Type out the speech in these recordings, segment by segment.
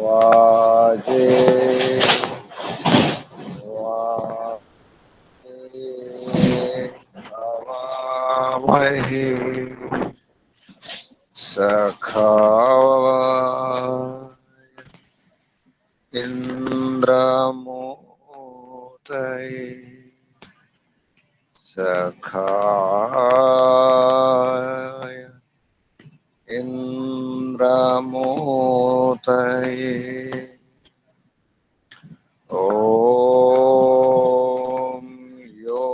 वाजे हवामहे सखाय इन्द्रमूर्तये सखाय इन्द्रमूर्तये ॐ यो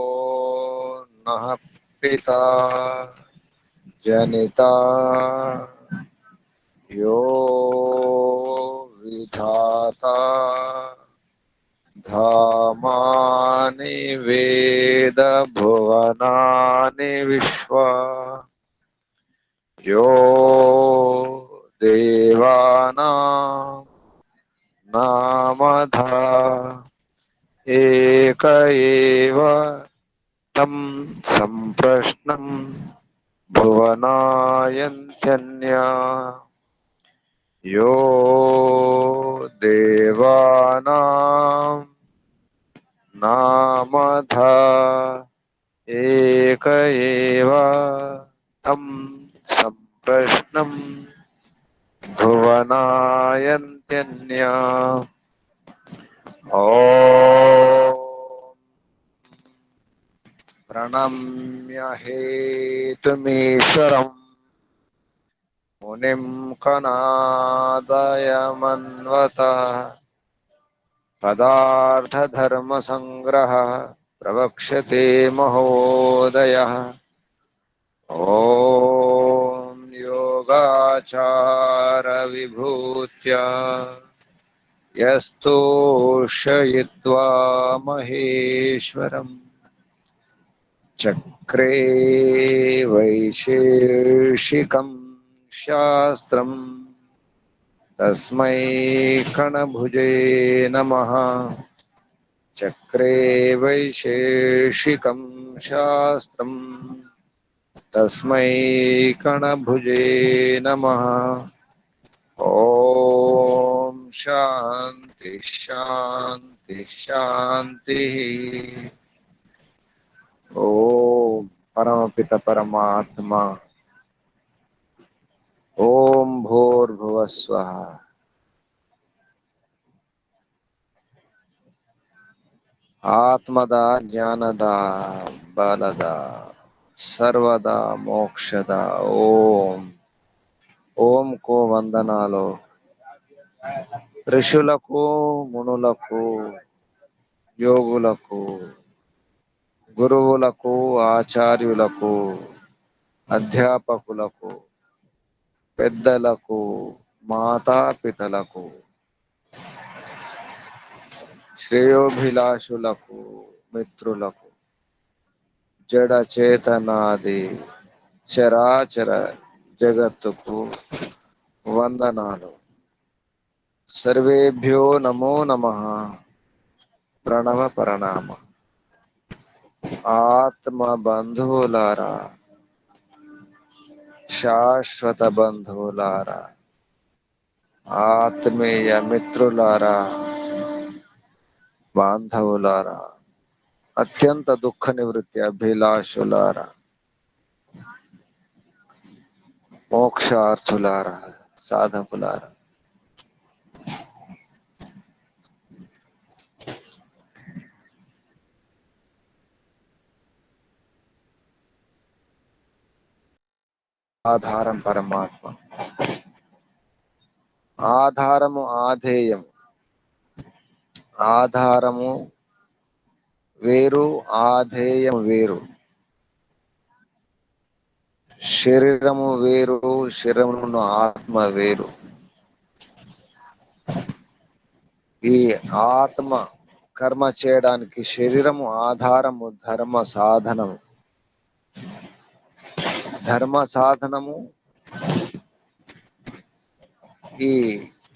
नः पिता जनिता यो विधाता धामानि वेद भुवनानि विश्वा यो देवानां नामधा एक एव तं सम्प्रश्नं भुवनायन्त्यन्या यो देवानां नामधा एक एव तं सम्प्रश्नं भुवनायन्त्यन्या ॐ प्रणम्य हेतुमीश्वरम् मुनिं कनादयमन्वतः पदार्थधर्मसङ्ग्रह प्रवक्ष्यते महोदयः ॐ योगाचारविभूत्या यस्तोषयित्वा महेश्वरम् चक्रे वैशेषिकं शास्त्रम् तस्मै कणभुजे नमः चक्रे वैशेषिकं शास्त्रम् तस्मै कणभुजे नमः ॐ शान्ति शान्ति शान्तिः ओम परमपित परमात्मा ओम भूर्भुवस्वः आत्मदा ज्ञानदा बलदा सर्वदा మోక్షదా ఓం ఓం కో వందనాలు ఋషులకు మునులకు యోగులకు గురువులకు ఆచార్యులకు అధ్యాపకులకు పెద్దలకు మాతాపితలకు శ్రేయోభిలాషులకు మిత్రులకు జడ చేతనాది చరాచర జగత్తుకు వందనాలు సర్వేభ్యో నమో నమః ప్రణవ ప్రణామ ఆత్మ బంధువులారా శాశ్వత బంధువులారా ఆత్మీయ మిత్రులారా బాంధవులారా అత్యంత దుఃఖ నివృత్తి అభిలాషులారా మోక్షార్థులారా సాధకులారా ఆధారం పరమాత్మ ఆధారము ఆధేయం ఆధారము వేరు ఆధేయం వేరు శరీరము వేరు శరీరమును ఆత్మ వేరు ఈ ఆత్మ కర్మ చేయడానికి శరీరము ఆధారము ధర్మ సాధనము ధర్మ సాధనము ఈ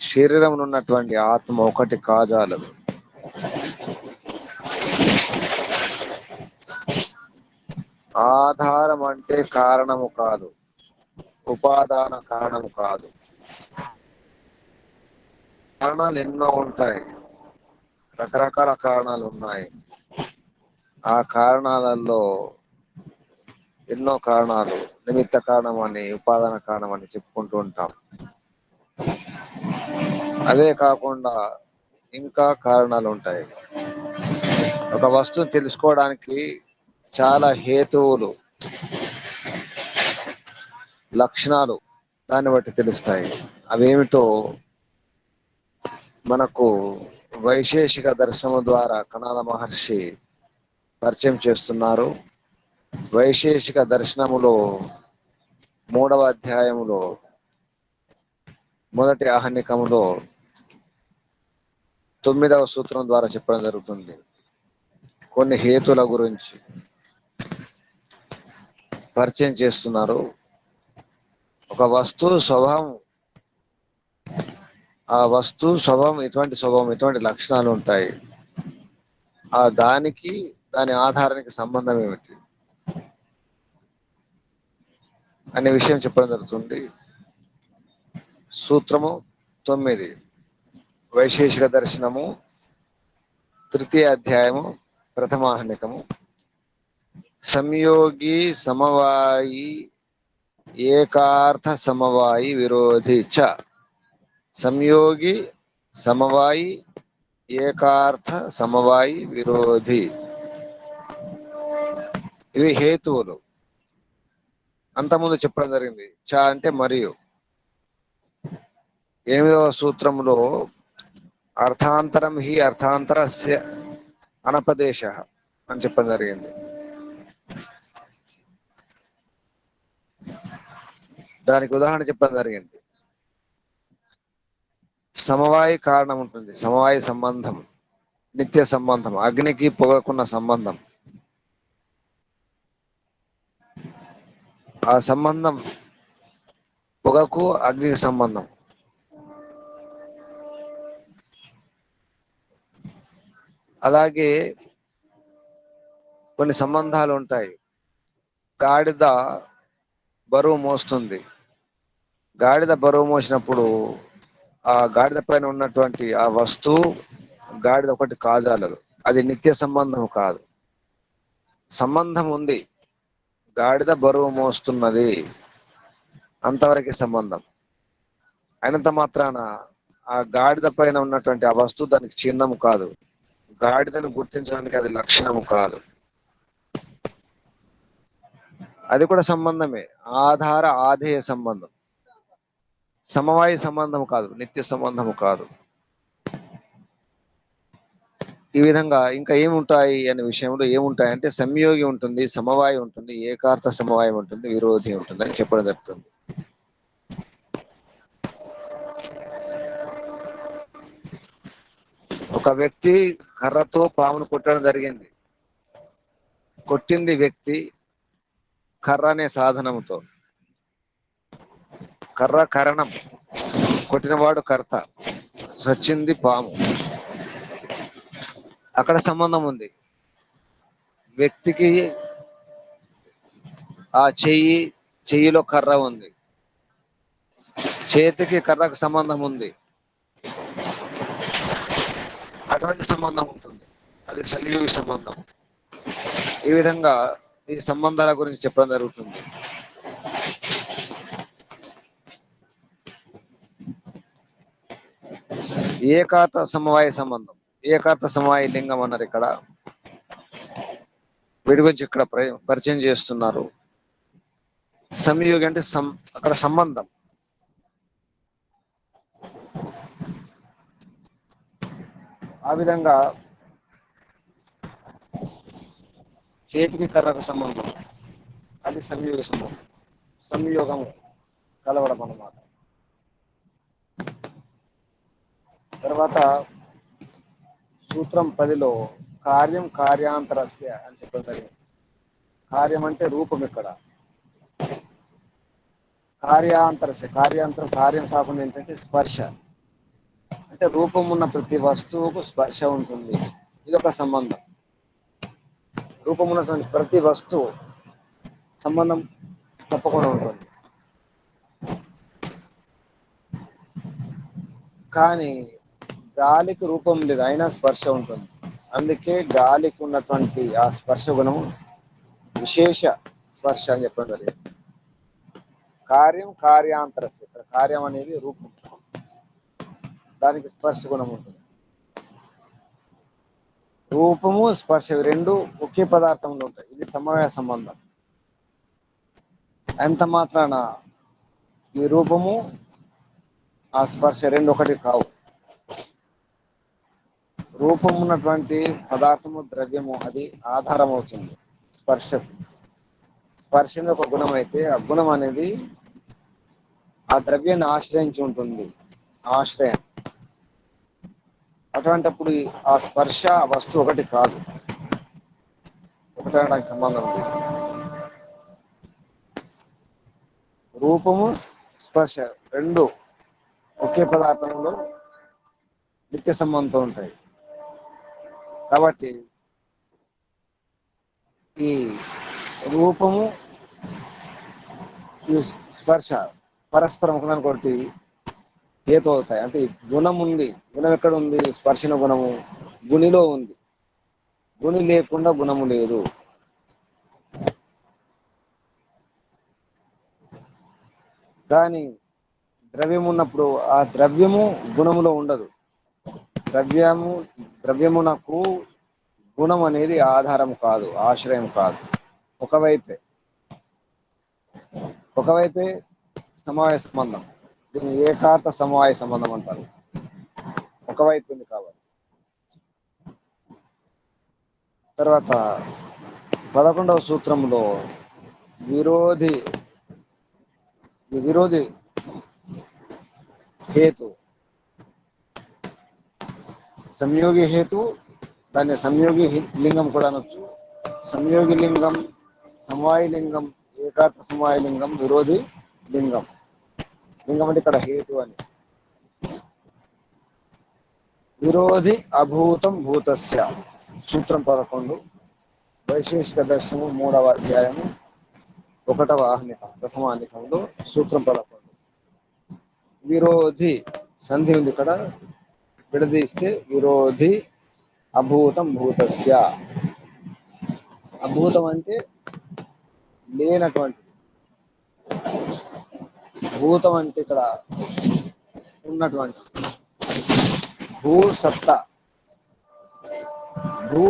శరీరమును ఉన్నటువంటి ఆత్మ ఒకటి కాజాలదు ఆధారం అంటే కారణము కాదు ఉపాదాన కారణము కాదు కారణాలు ఎన్నో ఉంటాయి, రకరకాల కారణాలు ఉన్నాయి. ఆ కారణాలలో ఎన్నో కారణాలు, నిమిత్త కారణం అని, ఉపాదాన కారణం అని చెప్పుకుంటూ ఉంటాం. అదే కాకుండా ఇంకా కారణాలు ఉంటాయి. ఒక వస్తువుని తెలుసుకోవడానికి చాలా హేతువులు, లక్షణాలు దాన్ని బట్టి తెలుస్తాయి. అవేమిటో మనకు వైశేషిక దర్శనం ద్వారా కణాద మహర్షి పరిచయం చేస్తున్నారు. వైశేషిక దర్శనములో 3వ అధ్యాయములో మొదటి ఆహ్నికములో 9వ సూత్రం ద్వారా చెప్పడం జరుగుతుంది. కొన్ని హేతుల గురించి పరిచయం చేస్తున్నారు. ఒక వస్తువు స్వభావం, ఆ వస్తువు స్వభావం ఎటువంటి లక్షణాలు ఉంటాయి, ఆ దానికి దాని ఆధారానికి సంబంధం ఏమిటి అనే విషయం చెప్పడం జరుగుతుంది. సూత్రము 9 వైశేషిక దర్శనము 3వ అధ్యాయము ప్రథమాహ్నికము. సంయోగి సమవాయి ఏకార్థ సమవాయి విరోధి చ. సంయోగి సమవాయి ఏకార్థ సమవాయి విరోధి, ఇవి హేతువులు. అంతకుముందు చెప్పడం జరిగింది. చ అంటే మరియు. 8వ సూత్రంలో అర్థాంతరం హి అర్థాంతరస్య అనపదేశ అని చెప్పడం జరిగింది. దానికి ఉదాహరణ చెప్పడం జరిగింది. సమవాయి కారణం ఉంటుంది, సమవాయి సంబంధం, నిత్య సంబంధం, అగ్నికి పొగకున్న సంబంధం. ఆ సంబంధం పొగకు అగ్నికి సంబంధం. అలాగే కొన్ని సంబంధాలు ఉంటాయి. గాడిద బరువు మోస్తుంది. గాడిద బరువు మోసినప్పుడు ఆ గాడిద పైన ఉన్నటువంటి ఆ వస్తువు గాడిద ఒకటి కాజాలదు. అది నిత్య సంబంధం కాదు. సంబంధం ఉంది, గాడిద బరువు మోస్తున్నది, అంతవరకు సంబంధం. అయినంత మాత్రాన ఆ గాడిద పైన ఉన్నటువంటి ఆ వస్తువు దానికి చిహ్నము కాదు. గాడిదను గుర్తించడానికి అది లక్షణము కాదు. అది కూడా సంబంధమే, ఆధార ఆధేయ సంబంధం, సమవాయి సంబంధం కాదు, నిత్య సంబంధము కాదు. ఈ విధంగా ఇంకా ఏముంటాయి అనే విషయంలో ఏముంటాయంటే సంయోగి ఉంటుంది, సమవాయి ఉంటుంది, ఏకార్థ సమవాయం ఉంటుంది, విరోధి ఉంటుంది అని చెప్పడం జరుగుతుంది. ఒక వ్యక్తి కర్రతో పామును కొట్టడం జరిగింది. కొట్టింది వ్యక్తి కర్ర అనే సాధనముతో. కర్ర కరణం, కొట్టినవాడు కర్త, సచ్చింది పాము. అక్కడ సంబంధం ఉంది. వ్యక్తికి ఆ చెయ్యిలో కర్ర ఉంది, చేతికి కర్రకు సంబంధం ఉంది. అటువంటి సంబంధం ఉంటుంది, అది సంయోగి సంబంధం. ఈ విధంగా ఈ సంబంధాల గురించి చెప్పడం జరుగుతుంది. ఏకార్థ సమవాయ సంబంధం, ఏకార్థ సమవాయ లింగం అన్నారు. ఇక్కడ వీటి గురించి ఇక్కడ పరిచయం చేస్తున్నారు. సంయోగి అంటే అక్కడ సంబంధం. ఆ విధంగా చేతికి కర్రకు సంబంధం, అది సంయోగ సంబంధం, సంయోగం కలవడం అన్నమాట. తర్వాత సూత్రం 10లో కార్యం కార్యాంతరస్య అని చెప్పడం జరిగింది. కార్యం అంటే రూపం. ఇక్కడ కార్యాంతరస్య, కార్యాంతరం కార్యం కాకుండా ఏంటంటే స్పర్శ. అంటే రూపం ఉన్న ప్రతి వస్తువుకు స్పర్శ ఉంటుంది, ఇది ఒక సంబంధం. రూపం ఉన్నటువంటి ప్రతి వస్తువు సంబంధం తప్పకుండా ఉంటుంది. కానీ గాలికి రూపం లేదు, అయినా స్పర్శ ఉంటుంది. అందుకే గాలికి ఉన్నటువంటి ఆ స్పర్శ గుణం విశేష స్పర్శ అని చెప్పడం జరిగింది. కార్యం కార్యాంతరస్య, ఇక్కడ కార్యం అనేది రూపం, దానికి స్పర్శ గుణం ఉంటుంది. రూపము స్పర్శ రెండు ఒకే పదార్థంలో ఉంటాయి. ఇది సమవాయ సంబంధం. ఎంత మాత్రాన ఈ రూపము ఆ స్పర్శ రెండు ఒకటి కావు. రూపం ఉన్నటువంటి పదార్థము ద్రవ్యము అది ఆధారం అవుతుంది స్పర్శ. స్పర్శ ఒక గుణం అయితే ఆ గుణం అనేది ఆ ద్రవ్యాన్ని ఆశ్రయించి ఉంటుంది, ఆశ్రయం. అటువంటిప్పుడు ఆ స్పర్శ వస్తువు ఒకటి కాదు, ఒకటి సంబంధం ఉంది. రూపము స్పర్శ రెండు ఒకే పదార్థంలో నిత్య సంబంధంతో ఉంటాయి. కాబట్టి ఈ రూపము ఈ స్పర్శ పరస్పరం ఒకదానికొకటి హేతు అవుతాయి. అంటే గుణం ఉంది, గుణం ఎక్కడ ఉంది? స్పర్శన గుణము గుణిలో ఉంది. గుణి లేకుండా గుణము లేదు. కానీ ద్రవ్యం ఉన్నప్పుడు ఆ ద్రవ్యము గుణములో ఉండదు. ద్రవ్యమునకు గుణం అనేది ఆధారం కాదు, ఆశ్రయం కాదు. ఒకవైపే సమవాయ సంబంధం. దీన్ని ఏకార్థ సమవాయ సంబంధం అంటారు. ఒకవైపు ఉంది కావాలి. తర్వాత 11వ సూత్రంలో విరోధి హేతు, సంయోగి హేతు, దాన్ని సంయోగి లింగం కూడా అనొచ్చు. సంయోగి లింగం, సమవాయ లింగం, ఏకార్థ సమవాయ లింగం, విరోధి లింగం. లింగం అంటే ఇక్కడ హేతు అని. విరోధి అభూతం భూతస్య, సూత్రం 11, వైశేషిక దర్శనము 3వ అధ్యాయము 1వ ఆహ్నికం, ప్రథమ ఆహ్నికంలో సూత్రం 11. విరోధి సంధి ఉంది ఇక్కడ, విడదీస్తే విరోధి అభూతం భూతస్య. అభూతం అంటే లేనటువంటిది, భూతం అంటే ఇక్కడ ఉన్నటువంటి భూ సత్తా. భూ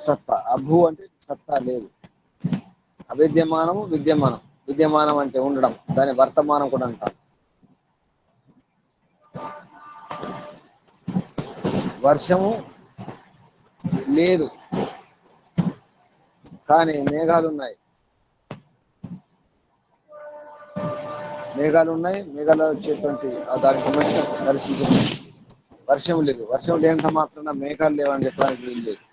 సత్తా, అభూ అంటే సత్తా లేదు. అవిద్యమానము విద్యమానం. విద్యమానం అంటే ఉండడం, దాని వర్తమానం కూడా అంటారు. వర్షము లేదు కానీ మేఘాలు ఉన్నాయి. మేఘాలు వచ్చేటువంటి దానికి సంబంధించిన పరిస్థితి. వర్షం లేదు, వర్షం లేనంత మాత్రాన మేఘాలు లేవని చెప్పడానికి వీలు లేదు.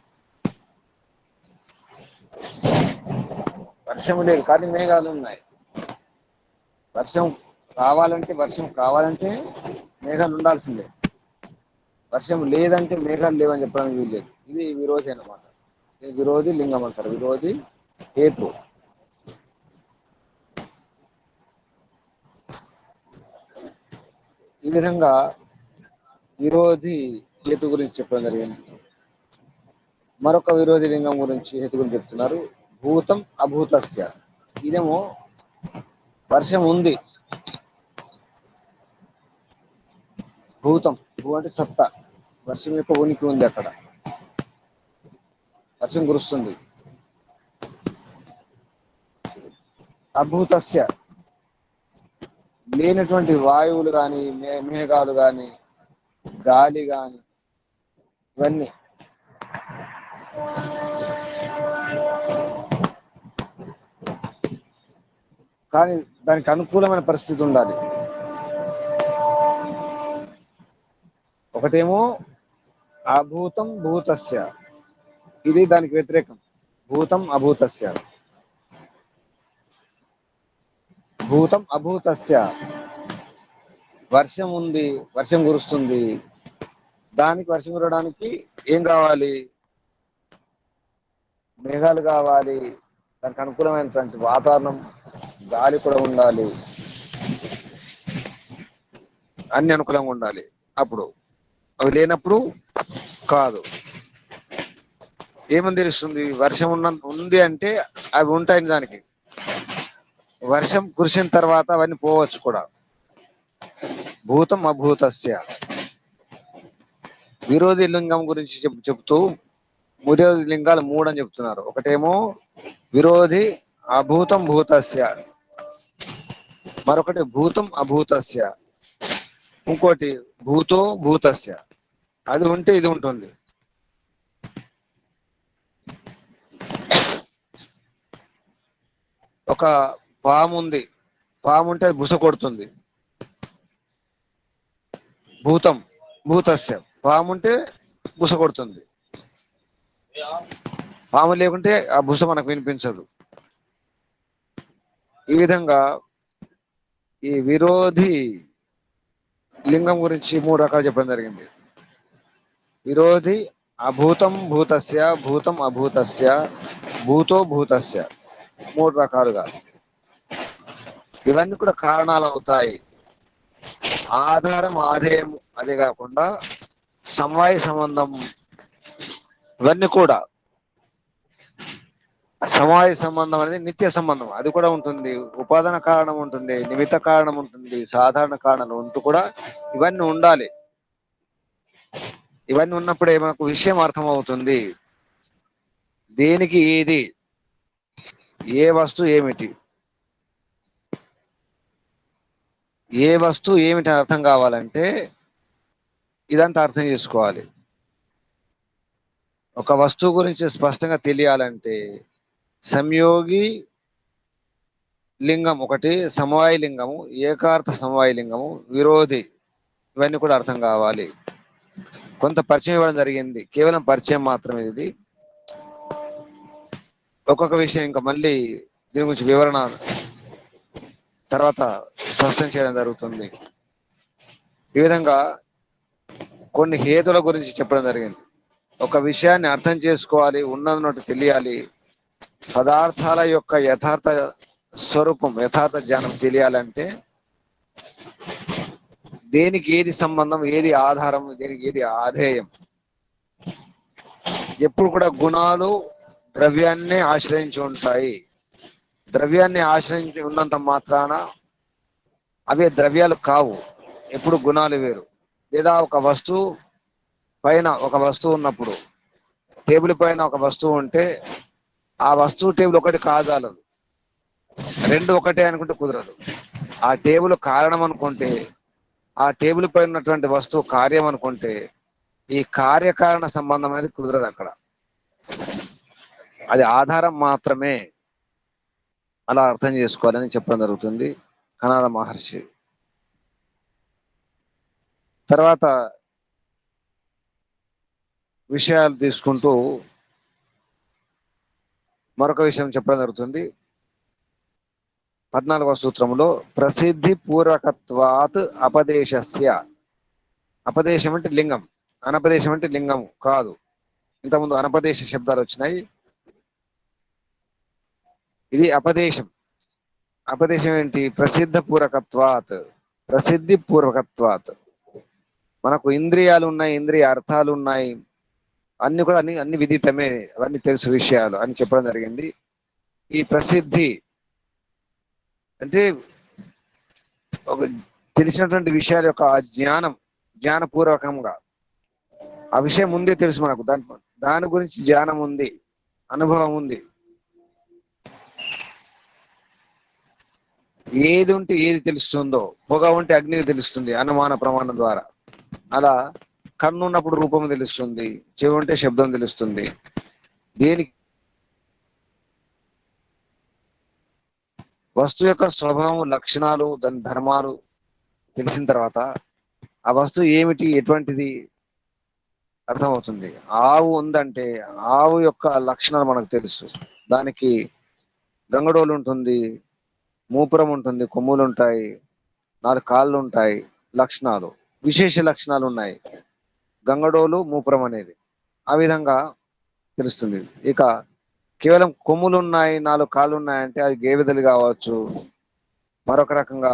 వర్షం లేదు కానీ మేఘాలు ఉన్నాయి. వర్షం కావాలంటే మేఘాలు ఉండాల్సిందే. వర్షం లేదంటే మేఘాలు లేవని చెప్పడానికి వీలు లేదు. ఇది విరోధి అన్నమాట. ఇది విరోధి లింగం అంటారు, విరోధి హేతు. ఈ విధంగా విరోధి హేతు గురించి చెప్పడం జరిగింది. మరొక విరోధి లింగం గురించి హేతు గురించి చెప్తున్నారు. భూతం అభూతస్య. ఇదేమో వర్షం ఉంది, భూతం, భూ అంటే సత్తా, వర్షం యొక్క ఉనికి ఉంది, అక్కడ వర్షం కురుస్తుంది. అభూతస్య లేనటువంటి వాయువులు కానీ, మేఘాలు కానీ, గాలి కానీ, ఇవన్నీ కానీ దానికి అనుకూలమైన పరిస్థితి ఉండాలి. ఒకటేమో అభూతం భూతస్య, ఇది దానికి వ్యతిరేకం. భూతం అభూతస్య. భూతం అభూతస్య, వర్షం ఉంది, వర్షం కురుస్తుంది. దానికి వర్షం కురవడానికి ఏం కావాలి? మేఘాలు కావాలి, దానికి అనుకూలమైనటువంటి వాతావరణం, గాలి కూడా ఉండాలి, అన్ని అనుకూలంగా ఉండాలి. అప్పుడు అవి లేనప్పుడు కాదు. ఏమని తెలుస్తుంది? వర్షం ఉంది అంటే అవి ఉంటాయి దానికి. వర్షం కురిసిన తర్వాత అవన్నీ పోవచ్చు కూడా. భూతం అభూతస్య. విరోధి లింగం గురించి చెప్తూ విరోధి లింగాలు 3 అని చెప్తున్నారు. ఒకటేమో విరోధి అభూతం భూతస్య, మరొకటి భూతం అభూతస్య, ఇంకోటి భూతో భూతస్య. అది ఉంటే ఇది ఉంటుంది. ఒక పాము ఉంది, పాము ఉంటే అది బుస కొడుతుంది. భూతం భూతస్య, పాము ఉంటే బుస కొడుతుంది. పాము లేకుంటే ఆ బుస మనకు వినిపించదు. ఈ విధంగా ఈ విరోధి లింగం గురించి 3 రకాలు చెప్పడం జరిగింది. విరోధి అభూతం భూతస్య, భూతం అభూతస్య, భూతో భూతస్య, 3 రకాలుగా. ఇవన్నీ కూడా కారణాలు అవుతాయి. ఆధారం ఆధేయం అదే కాకుండా సమవాయ సంబంధం, ఇవన్నీ కూడా. సమవాయ సంబంధం అనేది నిత్య సంబంధం, అది కూడా ఉంటుంది. ఉపాదాన కారణం ఉంటుంది, నిమిత్త కారణం ఉంటుంది, సాధారణ కారణాలు ఉంటూ కూడా ఇవన్నీ ఉండాలి. ఇవన్నీ ఉన్నప్పుడే మనకు విషయం అర్థమవుతుంది. దేనికి ఏది, ఏ వస్తువు ఏమిటి, ఏ వస్తువు ఏమిటి అని అర్థం కావాలంటే ఇదంతా అర్థం చేసుకోవాలి. ఒక వస్తువు గురించి స్పష్టంగా తెలియాలంటే సంయోగి లింగం ఒకటి, సమవాయ లింగము, ఏకార్థ సమవాయ లింగము, విరోధి, ఇవన్నీ కూడా అర్థం కావాలి. కొంత పరిచయం ఇవ్వడం జరిగింది, కేవలం పరిచయం మాత్రమే ఇది. ఒక్కొక్క విషయం ఇంకా మళ్ళీ దీని గురించి వివరణ తర్వాత స్పష్టం చేయడం జరుగుతుంది. ఈ విధంగా కొన్ని హేతుల గురించి చెప్పడం జరిగింది. ఒక విషయాన్ని అర్థం చేసుకోవాలి, ఉన్నదన్నట్టు తెలియాలి. పదార్థాల యొక్క యథార్థ స్వరూపం, యథార్థ జ్ఞానం తెలియాలంటే దేనికి ఏది సంబంధం, ఏది ఆధారం, దేనికి ఏది ఆధేయం. ఎప్పుడు కూడా గుణాలు ద్రవ్యాన్ని ఆశ్రయించి ఉంటాయి. ద్రవ్యాన్ని ఆశ్రయించి ఉన్నంత మాత్రాన అవే ద్రవ్యాలు కావు. ఎప్పుడు గుణాలు వేరు. లేదా ఒక వస్తువు పైన ఒక వస్తువు ఉన్నప్పుడు, టేబుల్ పైన ఒక వస్తువు ఉంటే ఆ వస్తువు టేబుల్ ఒకటి కాదాలదు, రెండు ఒకటే అనుకుంటే కుదరదు. ఆ టేబుల్ కారణం అనుకుంటే, ఆ టేబుల్ పైన ఉన్నటువంటి వస్తువు కార్యం అనుకుంటే, ఈ కార్యకారణ సంబంధం అనేది కుదరదు అక్కడ. అది ఆధారం మాత్రమే. అలా అర్థం చేసుకోవాలని చెప్పడం జరుగుతుంది కనాద మహర్షి. తర్వాత విషయాలు తీసుకుంటూ మరొక విషయం చెప్పడం జరుగుతుంది. 14వ సూత్రంలో ప్రసిద్ధి పూర్వకత్వాత్ అపదేశస్య. అపదేశం అంటే లింగం, అనపదేశం అంటే లింగం కాదు. ఇంతకుముందు అనపదేశ శబ్దాలు వచ్చినాయి, ఇది అపదేశం. అపదేశం ఏంటి? ప్రసిద్ధ పూర్వకత్వాత్, ప్రసిద్ధి పూర్వకత్వాత్. మనకు ఇంద్రియాలు ఉన్నాయి, ఇంద్రియ అర్థాలు ఉన్నాయి, అన్ని కూడా అన్ని విదితమే, అవన్నీ తెలుసు విషయాలు అని చెప్పడం జరిగింది. ఈ ప్రసిద్ధి అంటే ఒక తెలిసినటువంటి విషయాల యొక్క జ్ఞానం, జ్ఞానపూర్వకంగా ఆ విషయం ముందే తెలుసు మనకు, దాని గురించి జ్ఞానం ఉంది, అనుభవం ఉంది. ఏది ఉంటే ఏది తెలుస్తుందో, పొగ ఉంటే అగ్నికి తెలుస్తుంది అనుమాన ప్రమాణం ద్వారా. అలా కన్ను ఉన్నప్పుడు రూపం తెలుస్తుంది, చెవి ఉంటే శబ్దం తెలుస్తుంది. దేనికి వస్తువు యొక్క స్వభావం, లక్షణాలు, దాని ధర్మాలు తెలిసిన తర్వాత ఆ వస్తువు ఏమిటి, ఎటువంటిది అర్థమవుతుంది. ఆవు ఉందంటే ఆవు యొక్క లక్షణాలు మనకు తెలుసు. దానికి గంగడోలు ఉంటుంది, మూపురం ఉంటుంది, కొమ్ములు ఉంటాయి, 4 కాళ్ళు ఉంటాయి. లక్షణాలు, విశేష లక్షణాలు ఉన్నాయి గంగడోలు, మూపురం అనేది. ఆ విధంగా తెలుస్తుంది. ఇక కేవలం కొమ్ములు ఉన్నాయి, 4 కాళ్ళు ఉన్నాయంటే అది గేదెలు కావచ్చు, మరొక రకంగా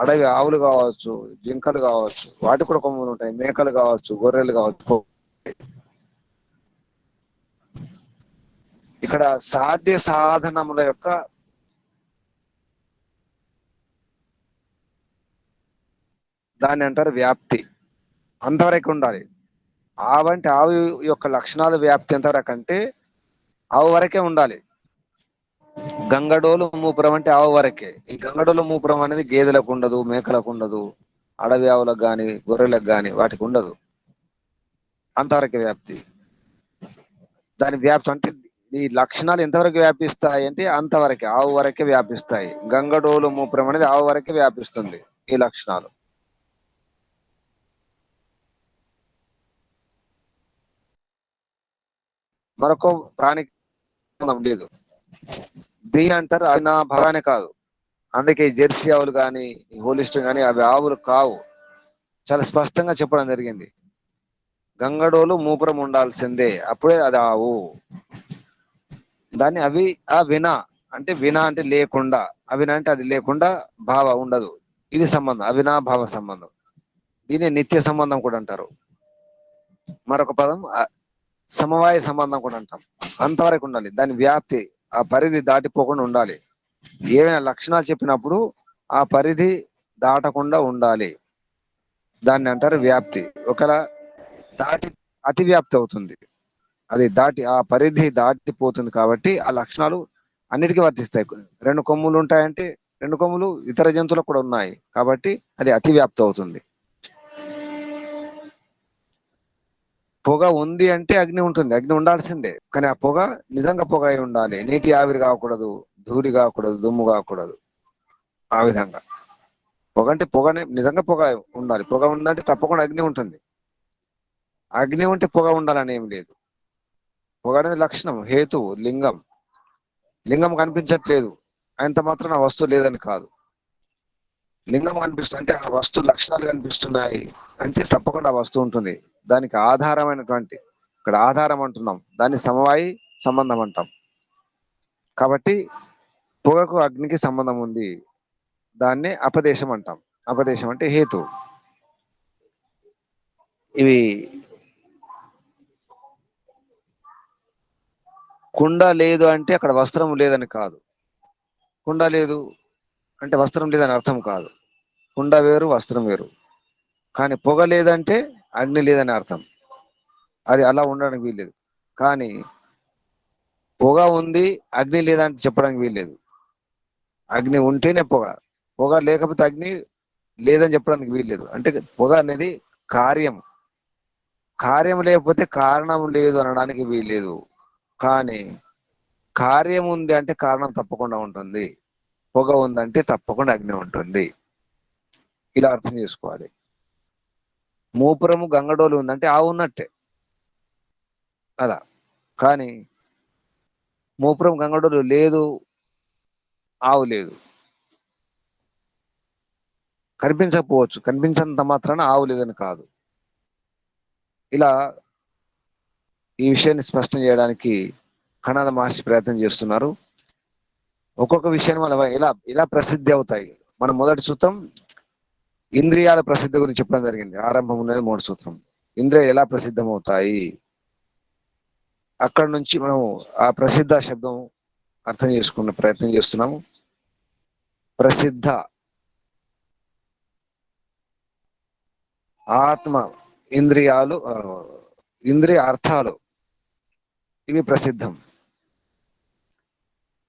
అడవి ఆవులు కావచ్చు, జింకలు కావచ్చు, వాటికి కూడా కొమ్ములు ఉంటాయి. మేకలు కావచ్చు, గొర్రెలు కావచ్చు. ఇక్కడ సాధ్య సాధనముల యొక్క దాన్ని అంటారు వ్యాప్తి. అంతవరకు ఉండాలి. ఆవంటి ఆవు యొక్క లక్షణాలు వ్యాప్తి ఎంతవరకు అంటే ఆవు వరకే ఉండాలి. గంగడోలు మూపురం అంటే ఆవు వరకే. ఈ గంగడోలు మూపురం అనేది గేదెలకు ఉండదు, మేకలకు ఉండదు, అడవి ఆవులకు గాని, గొర్రెలకు గాని వాటికి ఉండదు. అంతవరకు వ్యాప్తి. దాని వ్యాప్తి అంటే ఈ లక్షణాలు ఎంతవరకు వ్యాపిస్తాయి అంటే అంతవరకే, ఆవు వరకే వ్యాపిస్తాయి. గంగడోలు మూపురం అనేది ఆవు వరకే వ్యాపిస్తుంది ఈ లక్షణాలు. మరొక ప్రాణికి లేదు. దీని అంటారు అవి నా భవానే కాదు. అందుకే జెర్సీ ఆవులు కానీ, హోలిస్టర్ కానీ అవి ఆవులు కావు. చాలా స్పష్టంగా చెప్పడం జరిగింది. గంగడోలు మూపురం ఉండాల్సిందే, అప్పుడే అది ఆవు. దాన్ని వినా అంటే వినా అంటే లేకుండా, అవినా అంటే అది లేకుండా భావ ఉండదు. ఇది సంబంధం, అవినా భావ సంబంధం. దీన్ని నిత్య సంబంధం కూడా అంటారు. మరొక పదం సమవాయ సంబంధం కూడా అంటాం. అంతవరకు ఉండాలి. దాని వ్యాప్తి ఆ పరిధి దాటిపోకుండా ఉండాలి. ఏవైనా లక్షణాలు చెప్పినప్పుడు ఆ పరిధి దాటకుండా ఉండాలి. దాన్ని అంటారు వ్యాప్తి. ఒకవేళ దాటి అతి వ్యాప్తి అవుతుంది. అది దాటి ఆ పరిధి దాటిపోతుంది కాబట్టి ఆ లక్షణాలు అన్నిటికీ వర్తిస్తాయి. 2 కొమ్ములు ఉంటాయంటే 2 కొమ్ములు ఇతర జంతువులకు కూడా ఉన్నాయి కాబట్టి అది అతి వ్యాప్తి అవుతుంది. పొగ ఉంది అంటే అగ్ని ఉంటుంది, అగ్ని ఉండాల్సిందే. కానీ ఆ పొగ నిజంగా పొగ అయి ఉండాలి. నీటి ఆవిరి కాకూడదు, ధూళి కాకూడదు, దుమ్ము కాకూడదు. ఆ విధంగా పొగ అంటే పొగనే, నిజంగా పొగ ఉండాలి. పొగ ఉందంటే తప్పకుండా అగ్ని ఉంటుంది. అగ్ని ఉంటే పొగ ఉండాలని ఏం లేదు. పొగ అనేది లక్షణం, హేతువు, లింగం. లింగం కనిపించట్లేదు అంత మాత్రం ఆ వస్తువు లేదని కాదు. లింగం కనిపిస్తుంది అంటే ఆ వస్తువు లక్షణాలు కనిపిస్తున్నాయి అంటే తప్పకుండా ఆ వస్తువు ఉంటుంది. దానికి ఆధారమైనటువంటి, ఇక్కడ ఆధారం అంటున్నాం, దాన్ని సమవాయి సంబంధం అంటాం. కాబట్టి పొగకు అగ్నికి సంబంధం ఉంది. దాన్నే అపదేశం అంటాం. అపదేశం అంటే హేతు. ఇవి కుండ లేదు అంటే అక్కడ వస్త్రం లేదని కాదు. కుండ లేదు అంటే వస్త్రం లేదని అర్థం కాదు. కుండ వేరు, వస్త్రం వేరు. కానీ పొగ లేదంటే అగ్ని లేదని అర్థం. అది అలా ఉండడానికి వీల్లేదు. కానీ పొగ ఉంది, అగ్ని లేదంటే చెప్పడానికి వీల్లేదు. అగ్ని ఉంటేనే పొగ, పొగ లేకపోతే అగ్ని లేదని చెప్పడానికి వీల్లేదు. అంటే పొగ అనేది కార్యం. కార్యం లేకపోతే కారణం లేదు అనడానికి వీల్లేదు. కానీ కార్యం ఉంది అంటే కారణం తప్పకుండా ఉంటుంది. పొగ ఉందంటే తప్పకుండా అగ్ని ఉంటుంది. ఇలా అర్థం చేసుకోవాలి. మూపురము గంగడోలు ఉందంటే ఆవు ఉన్నట్టే అలా. కానీ మూపురం గంగడోలు లేదు, ఆవు లేదు. కనిపించకపోవచ్చు, కనిపించినంత మాత్రాన ఆవు లేదని కాదు. ఇలా ఈ విషయాన్ని స్పష్టం చేయడానికి కణాద మహర్షి ప్రయత్నం చేస్తున్నారు. ఒక్కొక్క విషయాన్ని మనం ఇలా ప్రసిద్ధి అవుతాయి. మనం మొదటి సూత్రం ఇంద్రియాల ప్రసిద్ధి గురించి చెప్పడం జరిగింది. ఆరంభం ఉన్నది 3 సూత్రం. ఇంద్రియాలు ఎలా ప్రసిద్ధమవుతాయి, అక్కడ నుంచి మనం ఆ ప్రసిద్ధ శబ్దం అర్థం చేసుకునే ప్రయత్నం చేస్తున్నాము. ప్రసిద్ధ ఆత్మ, ఇంద్రియాలు, ఇంద్రియ అర్థాలు, ఇవి ప్రసిద్ధం.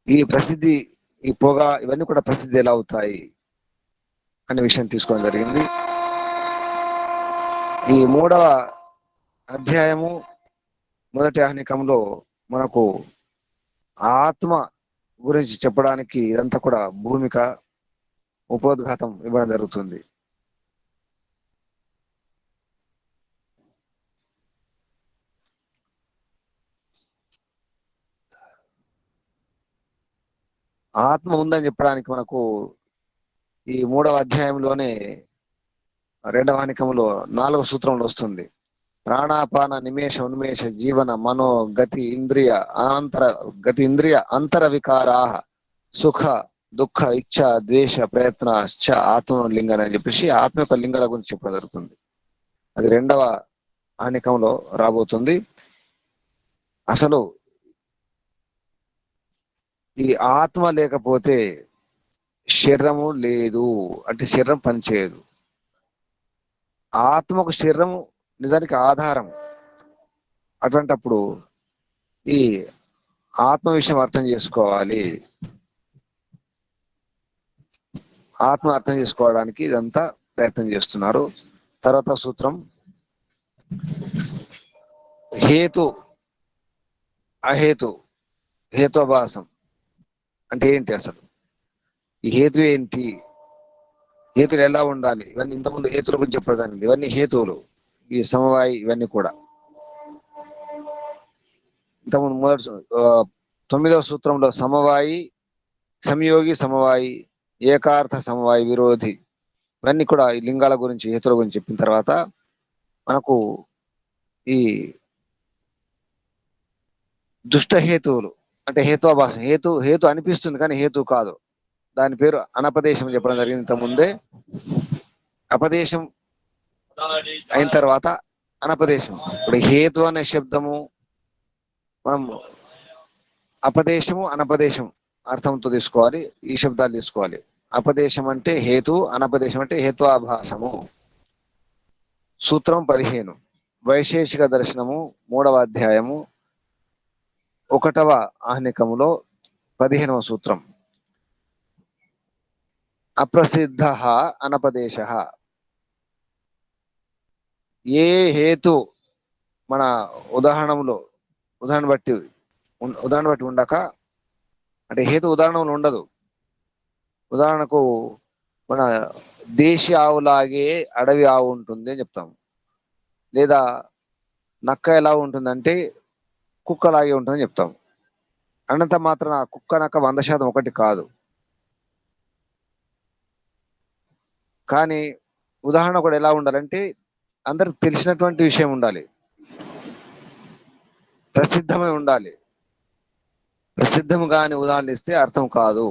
ఈ ప్రసిద్ధి, ఈ పొగ, ఇవన్నీ కూడా ప్రసిద్ధి ఎలా అవుతాయి అనే విషయం తీసుకోవడం జరిగింది. ఈ 3వ అధ్యాయము మొదటి ఆహ్నికంలో మనకు ఆత్మ గురించి చెప్పడానికి ఇదంతా కూడా భూమిక, ఉపోద్ఘాతం ఇవ్వడం జరుగుతుంది. ఆత్మ ఉందని చెప్పడానికి మనకు ఈ 3వ అధ్యాయంలోనే 2వ ఆహ్నికంలో 4వ సూత్రంలో వస్తుంది. ప్రాణాపాన నిమేష ఉన్మేష జీవన మనో గతి ఇంద్రియ అంతర వికారా సుఖ దుఃఖ, ఇచ్ఛ, ద్వేష, ప్రయత్న, ఆత్మ లింగన్ అని చెప్పేసి ఆత్మ యొక్క లింగాల గురించి చెప్పడం జరుగుతుంది. అది 2వ ఆనికంలో రాబోతుంది. అసలు ఈ ఆత్మ లేకపోతే శరీరము లేదు, అంటే శరీరం పనిచేయదు. ఆత్మకు శరీరం నిజానికి ఆధారం. అటువంటప్పుడు ఈ ఆత్మ విషయం అర్థం చేసుకోవాలి. ఆత్మ అర్థం చేసుకోవడానికి ఇదంతా ప్రయత్నం చేస్తున్నారు. తర్వాత సూత్రం హేతు అహేతు, హేతుభాసం అంటే ఏంటి, అసలు ఈ హేతు ఏంటి, హేతులు ఎలా ఉండాలి, ఇవన్నీ ఇంతకుముందు హేతుల గురించి చెప్పేదాన్ని. ఇవన్నీ హేతువులు, ఈ సమవాయి ఇవన్నీ కూడా. ఇంతకుముందు 9వ సూత్రంలో సమవాయి, సంయోగి సమవాయి, ఏకార్థ సమవాయి, విరోధి, ఇవన్నీ కూడా ఈ లింగాల గురించి హేతుల గురించి చెప్పిన తర్వాత మనకు ఈ దుష్ట హేతువులు అంటే హేతుభాసం. హేతు అనిపిస్తుంది కానీ హేతు కాదు. దాని పేరు అనపదేశం చెప్పడం జరిగింది ఇంతకుముందే. అపదేశం అయిన తర్వాత అనపదేశం. ఇప్పుడు హేతు అనే శబ్దము మనం అపదేశము అనపదేశం అర్థంతో తీసుకోవాలి. ఈ శబ్దాలు తీసుకోవాలి. అపదేశం అంటే హేతు, అనపదేశం అంటే హేత్వాభాసము. సూత్రం 15 వైశేషిక దర్శనము 3వ అధ్యాయము 1వ ఆహ్నికములో 15వ సూత్రం. అప్రసిద్ధ అనపదేశ. ఏ హేతు మన ఉదాహరణ బట్టి ఉండక, అంటే హేతు ఉదాహరణలో ఉండదు. ఉదాహరణకు మన దేశీ ఆవులాగే అడవి ఆవు ఉంటుంది అని చెప్తాం. లేదా నక్క ఎలా ఉంటుందంటే కుక్కలాగే ఉంటుందని చెప్తాం. అన్నంత మాత్రం కుక్క నక్క 100% ఒకటి కాదు. కానీ ఉదాహరణ కూడా ఎలా ఉండాలంటే అందరికి తెలిసినటువంటి విషయం ఉండాలి, ప్రసిద్ధమై ఉండాలి. ప్రసిద్ధము కాని ఉదాహరణ ఇస్తే అర్థం కాదు.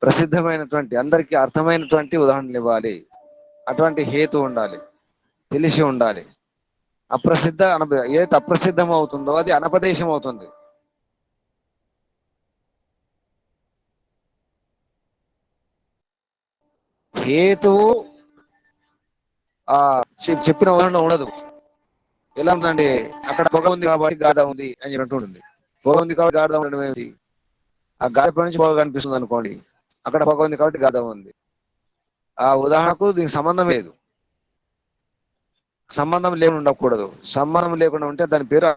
ప్రసిద్ధమైనటువంటి అందరికీ అర్థమైనటువంటి ఉదాహరణలు ఇవ్వాలి. అటువంటి హేతు ఉండాలి, తెలిసి ఉండాలి. ఏదైతే అప్రసిద్ధం అవుతుందో అది అనపదేశం అవుతుంది. హేతువు చెప్పిన ఉదాహరణ ఉండదు. ఎలా ఉందండి, అక్కడ పొగ ఉంది కాబట్టి గాథ ఉంది అని చెప్పినట్టు ఉంటుంది. పొగ ఉంది కాబట్టి గాథ ఉండడం ఏమిటి? ఆ గాథ నుంచి పొగ కనిపిస్తుంది అనుకోండి, అక్కడ పొగ ఉంది కాబట్టి గాథ ఉంది. ఆ ఉదాహరణకు దీనికి సంబంధం లేదు. సంబంధం లేకుండా ఉండకూడదు. సంబంధం లేకుండా ఉంటే దాని పేరు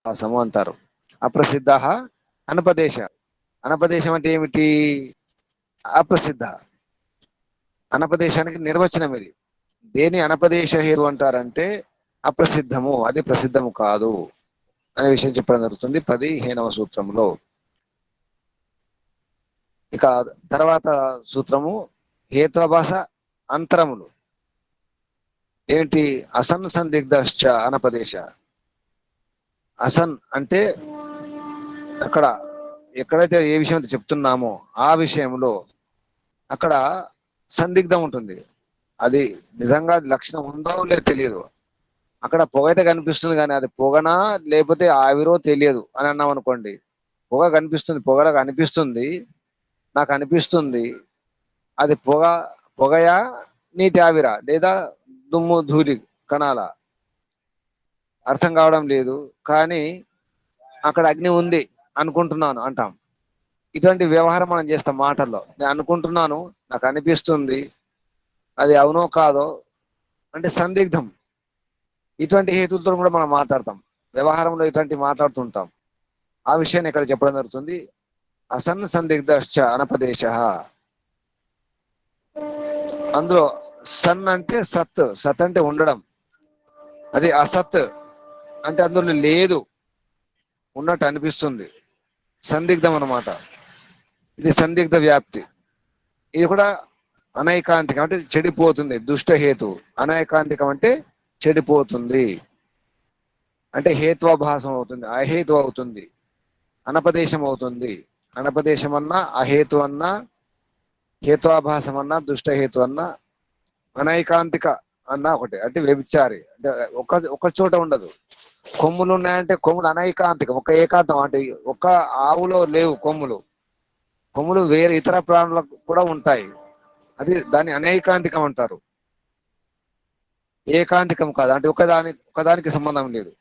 అభాసము అంటారు. అప్రసిద్ధ అనపదేశ. అనపదేశం అంటే ఏమిటి? అప్రసిద్ధ. అనపదేశానికి నిర్వచనం ఇది. దేని అనపదేశ హేతు అంటారంటే అప్రసిద్ధము, అది ప్రసిద్ధము కాదు అనే విషయం చెప్పడం జరుగుతుంది 15వ సూత్రంలో. ఇక తర్వాత సూత్రము హేత్వాభాస అంతరములు. ఏంటి? అసన్ సందిగ్ధశ్చ అనపదేశ. అసన్ అంటే అక్కడ ఎక్కడైతే ఏ విషయం అయితే చెప్తున్నామో ఆ విషయంలో అక్కడ సందిగ్ధం ఉంటుంది. అది నిజంగా లక్షణం ఉందో లేదో తెలియదు. అక్కడ పొగ అయితే కనిపిస్తుంది కానీ అది పొగనా లేకపోతే ఆవిరో తెలియదు అని అన్నాం అనుకోండి. పొగ కనిపిస్తుంది, పొగలాగా అనిపిస్తుంది, నాకు అనిపిస్తుంది. అది పొగయా నీటి ఆవిరా లేదా దుమ్ము ధూళి కణాల అర్థం కావడం లేదు. కానీ అక్కడ అగ్ని ఉంది అనుకుంటున్నాను అంటాం. ఇటువంటి వ్యవహారం మనం చేస్తాం మాటల్లో. నేను అనుకుంటున్నాను, నాకు అనిపిస్తుంది, అది అవునో కాదో అంటే సందిగ్ధం. ఇటువంటి హేతులతో కూడా మనం మాట్లాడతాం. వ్యవహారంలో ఇటువంటి మాట్లాడుతుంటాం. ఆ విషయాన్ని ఇక్కడ చెప్పడం జరుగుతుంది. అసన్ సందిగ్ధశ్చ అనపదేశ. అందులో సన్ అంటే సత్, సత్ అంటే ఉండడం. అది అసత్ అంటే అందులో లేదు, ఉన్నట్టు అనిపిస్తుంది. సందిగ్ధం అన్నమాట. ఇది సందిగ్ధ వ్యాప్తి. ఇది కూడా అనైకాంతికం అంటే చెడిపోతుంది. దుష్టహేతు. అనైకాంతికం అంటే చెడిపోతుంది. అంటే హేత్వాభాసం అవుతుంది, అహేతు అవుతుంది, అనపదేశం అవుతుంది. అనపదేశం అన్నా, అహేతు అన్నా, హేత్వాభాసం అన్నా, దుష్టహేతు అన్నా, అనైకాంతిక అన్నా ఒకటే. అంటే వ్యభిచారి అంటే ఒక చోట ఉండదు. కొమ్ములు ఉన్నాయంటే కొమ్ములు అనైకాంతికం, ఒక ఏకాంతం. అంటే ఒక ఆవులో లేవు కొమ్ములు. కొమ్ములు వేరే ఇతర ప్రాణులకు కూడా ఉంటాయి. అది దాన్ని అనైకాంతికం అంటారు. ఏకాంతికం కాదు, అంటే ఒకదానికి సంబంధం లేదు.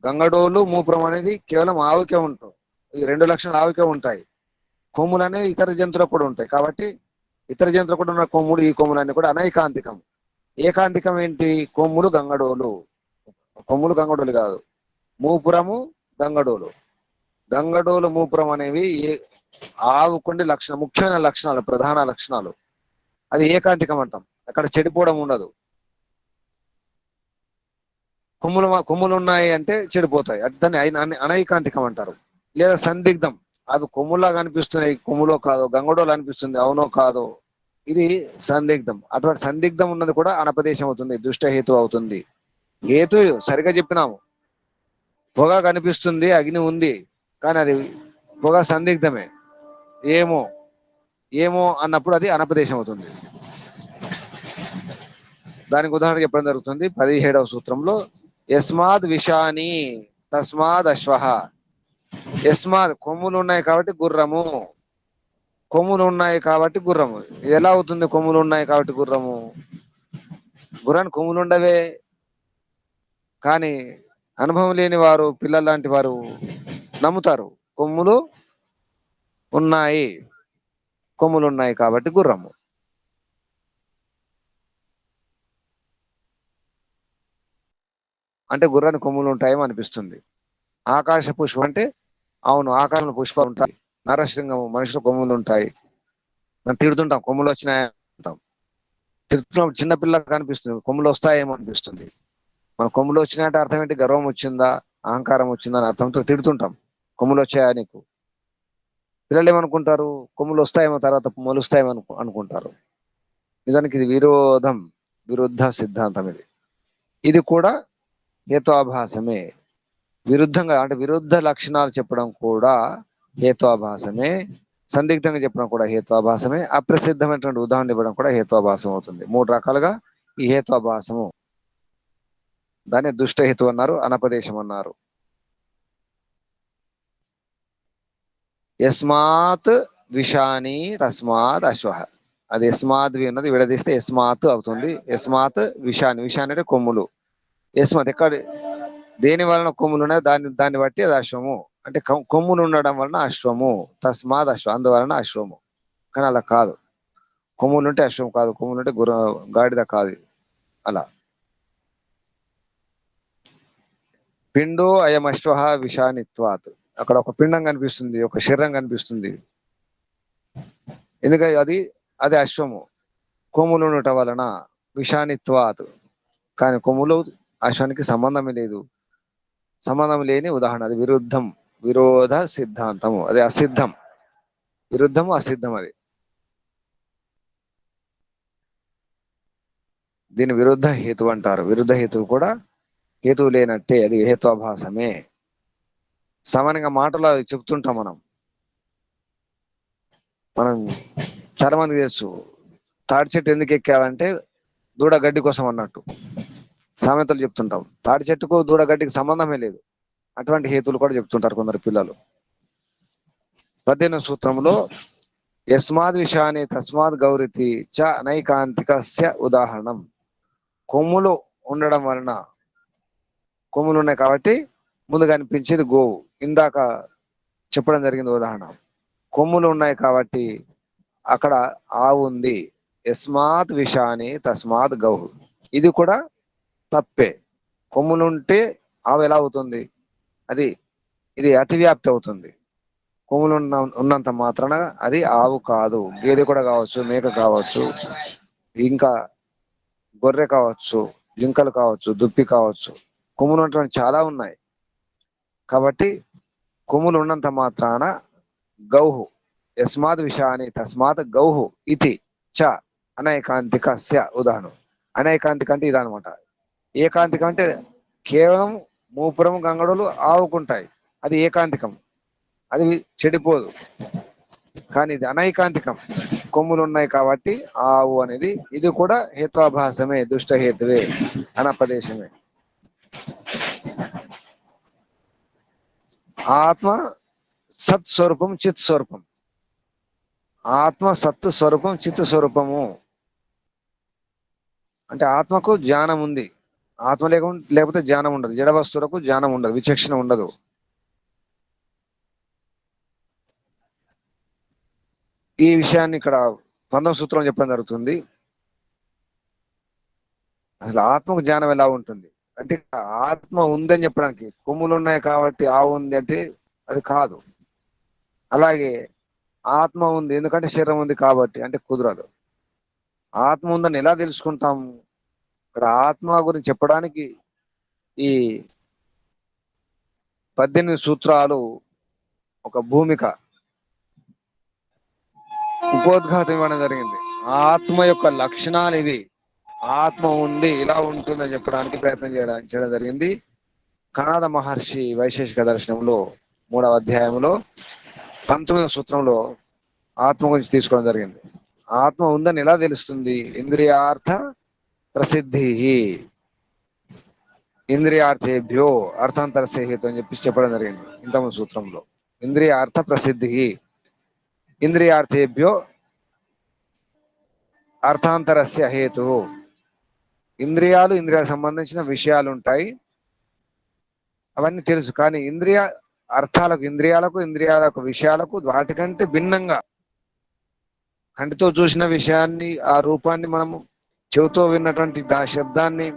గంగడోలు మూపురం అనేది కేవలం ఆవుకే ఉంటాం. ఈ రెండు లక్షణాలు ఆవుకే ఉంటాయి. కొమ్ములు అనేవి ఇతర జంతువులకు కూడా ఉంటాయి. కాబట్టి ఇతర జంతువులకు కూడా ఉన్న కొమ్ములు, ఈ కొమ్ములు అన్ని కూడా అనైకాంతికం. ఏకాంతికం ఏంటి? కొమ్ములు గంగడోలు. కొమ్ములు గంగడోలు కాదు, మూపురము గంగడోలు. గంగడోలు మూపురం అనేవి ఆవుకుండి ముఖ్యమైన లక్షణాలు, ప్రధాన లక్షణాలు. అది ఏకాంతికం అంటాం. అక్కడ చెడిపోవడం ఉండదు. కొమ్ములు ఉన్నాయి అంటే చెడిపోతాయి, దాన్ని అనైకాంతికం అంటారు. లేదా సందిగ్ధం, అవి కొమ్ములా కనిపిస్తున్నాయి, కొమ్ములో కాదో, గంగడోలు అనిపిస్తుంది, అవునో కాదో, ఇది సందిగ్ధం. అటువంటి సందిగ్ధం ఉన్నది కూడా అనపదేశం అవుతుంది, దుష్టహేతు అవుతుంది. హేతు సరిగా చెప్పినాము, పొగ కనిపిస్తుంది, అగ్ని ఉంది, కానీ అది పొగ సందిగ్ధమే, ఏమో ఏమో అన్నప్పుడు అది అనపదేశం అవుతుంది. దానికి ఉదాహరణ చెప్పడం జరుగుతుంది 17వ సూత్రంలో. యస్మాద్ విషాని తస్మాద్ అశ్వ. యస్మాద్ కొమ్ములు ఉన్నాయి కాబట్టి గుర్రము. కొమ్ములు ఉన్నాయి కాబట్టి గుర్రము. ఎలా అవుతుంది కొమ్ములు ఉన్నాయి కాబట్టి గుర్రము? గుర్రానికి కొమ్ములు ఉండవే. కానీ అనుభవం లేని వారు, పిల్లలు లాంటి వారు నమ్ముతారు, కొమ్ములు ఉన్నాయి, కొమ్ములు ఉన్నాయి కాబట్టి గుర్రము. అంటే గుర్రానికి కొమ్ములు ఉంటాయేమో అనిపిస్తుంది. ఆకాశ పుష్పం అంటే అవును, ఆకాశంలో పుష్పాలు ఉంటాయి. నరసింహము, మనుషుల కొమ్ములు ఉంటాయి. మనం తిడుతుంటాం, కొమ్ములు వచ్చినాయి అంటాం. తిడుతున్నాం, చిన్నపిల్లలకు కనిపిస్తుంది, కొమ్ములు వస్తాయేమో అనిపిస్తుంది. మన కొమ్ములు వచ్చినాయంటే అర్థం ఏంటి? గర్వం వచ్చిందా, అహంకారం వచ్చిందా అని అర్థంతో తిడుతుంటాం, కొమ్ములు వచ్చాయా నీకు. పిల్లలు ఏమనుకుంటారు? కొమ్ములు వస్తాయేమో, తర్వాత మొలుస్తాయేమో అనుకుంటారు. నిజానికి ఇది విరుద్ధ సిద్ధాంతం. ఇది కూడా హేత్వాభాసమే. విరుద్ధంగా అంటే విరుద్ధ లక్షణాలు చెప్పడం కూడా హేత్వాభాసమే. సందిగ్ధంగా చెప్పడం కూడా హేత్వాభాసమే. అప్రసిద్ధమైనటువంటి ఉదాహరణ ఇవ్వడం కూడా హేత్వాభాసం అవుతుంది. 3 రకాలుగా ఈ హేత్వాభాసము. దాన్ని దుష్టహేతు అన్నారు, అనపదేశం అన్నారు. యస్మాత్ విషాని తస్మాత్ అశ్వ. అది యస్మాద్వి ఉన్నది విడదీస్తే యస్మాత్ అవుతుంది. యస్మాత్ విషాని, విషాని అంటే కొమ్ములు. యస్మాత్ ఎక్కడ దేని వలన కొమ్ములు ఉన్నాయి దాన్ని బట్టి అది అశ్వము. అంటే కొమ్ములు ఉండడం వలన అశ్వము. తస్మాత్ అశ్వ, అందువలన అశ్వము. కానీ అలా కాదు, కొమ్ములు ఉంటే అశ్వం కాదు, కొమ్ములు ఉంటే గాడిద కాదు. అలా పిండో అయం అశ్వ విషానిత్వాత్. అక్కడ ఒక పిండం కనిపిస్తుంది, ఒక శరీరం కనిపిస్తుంది. ఎందుకంటే అది అశ్వము. కొమ్ములు ఉండటం వలన విషానిత్వాత్. కానీ కొమ్ములు అశ్వానికి సంబంధమే లేదు. సంబంధం లేని ఉదాహరణ. అది విరోధ సిద్ధాంతము. అది అసిద్ధం. విరుద్ధము అసిద్ధం. అది దీని విరుద్ధ హేతు అంటారు. విరుద్ధ హేతువు కూడా హేతువు లేనట్టే, అది హేత్వాభాసమే. సామాన్యంగా మాటలు చెప్తుంటాం మనం చాలా మంది తెలుసు, తాడి చెట్టు ఎందుకు ఎక్కావంటే దూడ గడ్డి కోసం అన్నట్టు సామెతలు చెప్తుంటాం. తాడి చెట్టుకు దూడ గడ్డికి సంబంధమే లేదు. అటువంటి హేతువులు కూడా చెప్తుంటారు కొందరు పిల్లలు. 18వ సూత్రంలో యస్మాద్ విషాని తస్మాత్ గౌరితి చ అనైకాంతికస్య ఉదాహరణం. కొమ్ములు ఉండడం వలన, కొమ్ములు ఉన్నాయి కాబట్టి ముందు కనిపించేది గోవు. ఇందాక చెప్పడం జరిగింది ఉదాహరణ. కొమ్ములు ఉన్నాయి కాబట్టి అక్కడ ఆవు ఉంది. యస్మాత్ విషాని తస్మాత్ గౌహు. ఇది కూడా తప్పే. కొమ్ములుంటే ఆవు ఎలా అవుతుంది? ఇది అతివ్యాప్తి అవుతుంది. కొమ్ములు ఉన్నంత మాత్రాన అది ఆవు కాదు. గేదె కూడా కావచ్చు, మేక కావచ్చు, ఇంకా గొర్రె కావచ్చు, జింకలు కావచ్చు, దుప్పి కావచ్చు. కొమ్ములు ఉన్నటువంటి చాలా ఉన్నాయి. కాబట్టి కొమ్ములు ఉన్నంత మాత్రాన గౌహు, యస్మాత్ విషాని తస్మాత్ గౌహు ఇది చ అనైకాంతికస్య ఉదాహరణం. అనైకాంతిక అంటే ఇదనమాట. ఏకాంతికం అంటే కేవలం మూపురం గంగడలు ఆవుకుంటాయి, అది ఏకాంతికం, అది చెడిపోదు. కానీ ఇది అనైకాంతికం, కొమ్ములు ఉన్నాయి కాబట్టి ఆవు అనేది, ఇది కూడా హేత్వాభాసమే, దుష్టహేతువే, అనపదేశమే. ఆత్మ సత్స్వరూపం, చిత్ స్వరూపం. ఆత్మ సత్తు స్వరూపం, చిత్ స్వరూపము. అంటే ఆత్మకు జ్ఞానం ఉంది, ఆత్మ లేకపోతే జ్ఞానం ఉండదు. జడ వస్తువులకు జ్ఞానం ఉండదు, విచక్షణ ఉండదు. ఈ విషయాన్ని ఇక్కడ 19వ సూత్రం చెప్పడం జరుగుతుంది. అసలు ఆత్మకు జ్ఞానం ఎలా ఉంటుంది అంటే, ఆత్మ ఉందని చెప్పడానికి కొమ్ములు ఉన్నాయి కాబట్టి ఆవు ఉంది అంటే అది కాదు. అలాగే ఆత్మ ఉంది ఎందుకంటే శరీరం ఉంది కాబట్టి అంటే కుదరదు. ఆత్మ ఉందని ఎలా తెలుసుకుంటాం? ఇక్కడ ఆత్మ గురించి చెప్పడానికి ఈ 18 సూత్రాలు ఒక భూమిక, ఉపోద్ఘాతం ఇవ్వడం జరిగింది. ఆత్మ యొక్క లక్షణాలు ఇవి, ఆత్మ ఉంది ఇలా ఉంటుందని చెప్పడానికి ప్రయత్నం చేయడం జరిగింది. కణాద మహర్షి వైశేషిక దర్శనంలో 3వ అధ్యాయంలో 19వ సూత్రంలో ఆత్మ గురించి తీసుకోవడం జరిగింది. ఆత్మ ఉందని ఎలా తెలుస్తుంది? ఇంద్రియార్థ ప్రసిద్ధి, ఇంద్రియార్థేభ్యో అర్థాంతరస్య హేతు అని చెప్పడం జరిగింది 8వ సూత్రంలో. ఇంద్రియార్థ ప్రసిద్ధి, ఇంద్రియార్థేభ్యో అర్థాంతరస్య హేతు. ఇంద్రియాలు, ఇంద్రియాలకు సంబంధించిన విషయాలు ఉంటాయి, అవన్నీ తెలుసు. కానీ ఇంద్రియాలకు విషయాలకు వాటికంటే భిన్నంగా కంటితో చూసిన విషయాన్ని, ఆ రూపాన్ని, మనము చెవితో విన్నటువంటి శబ్దాన్ని,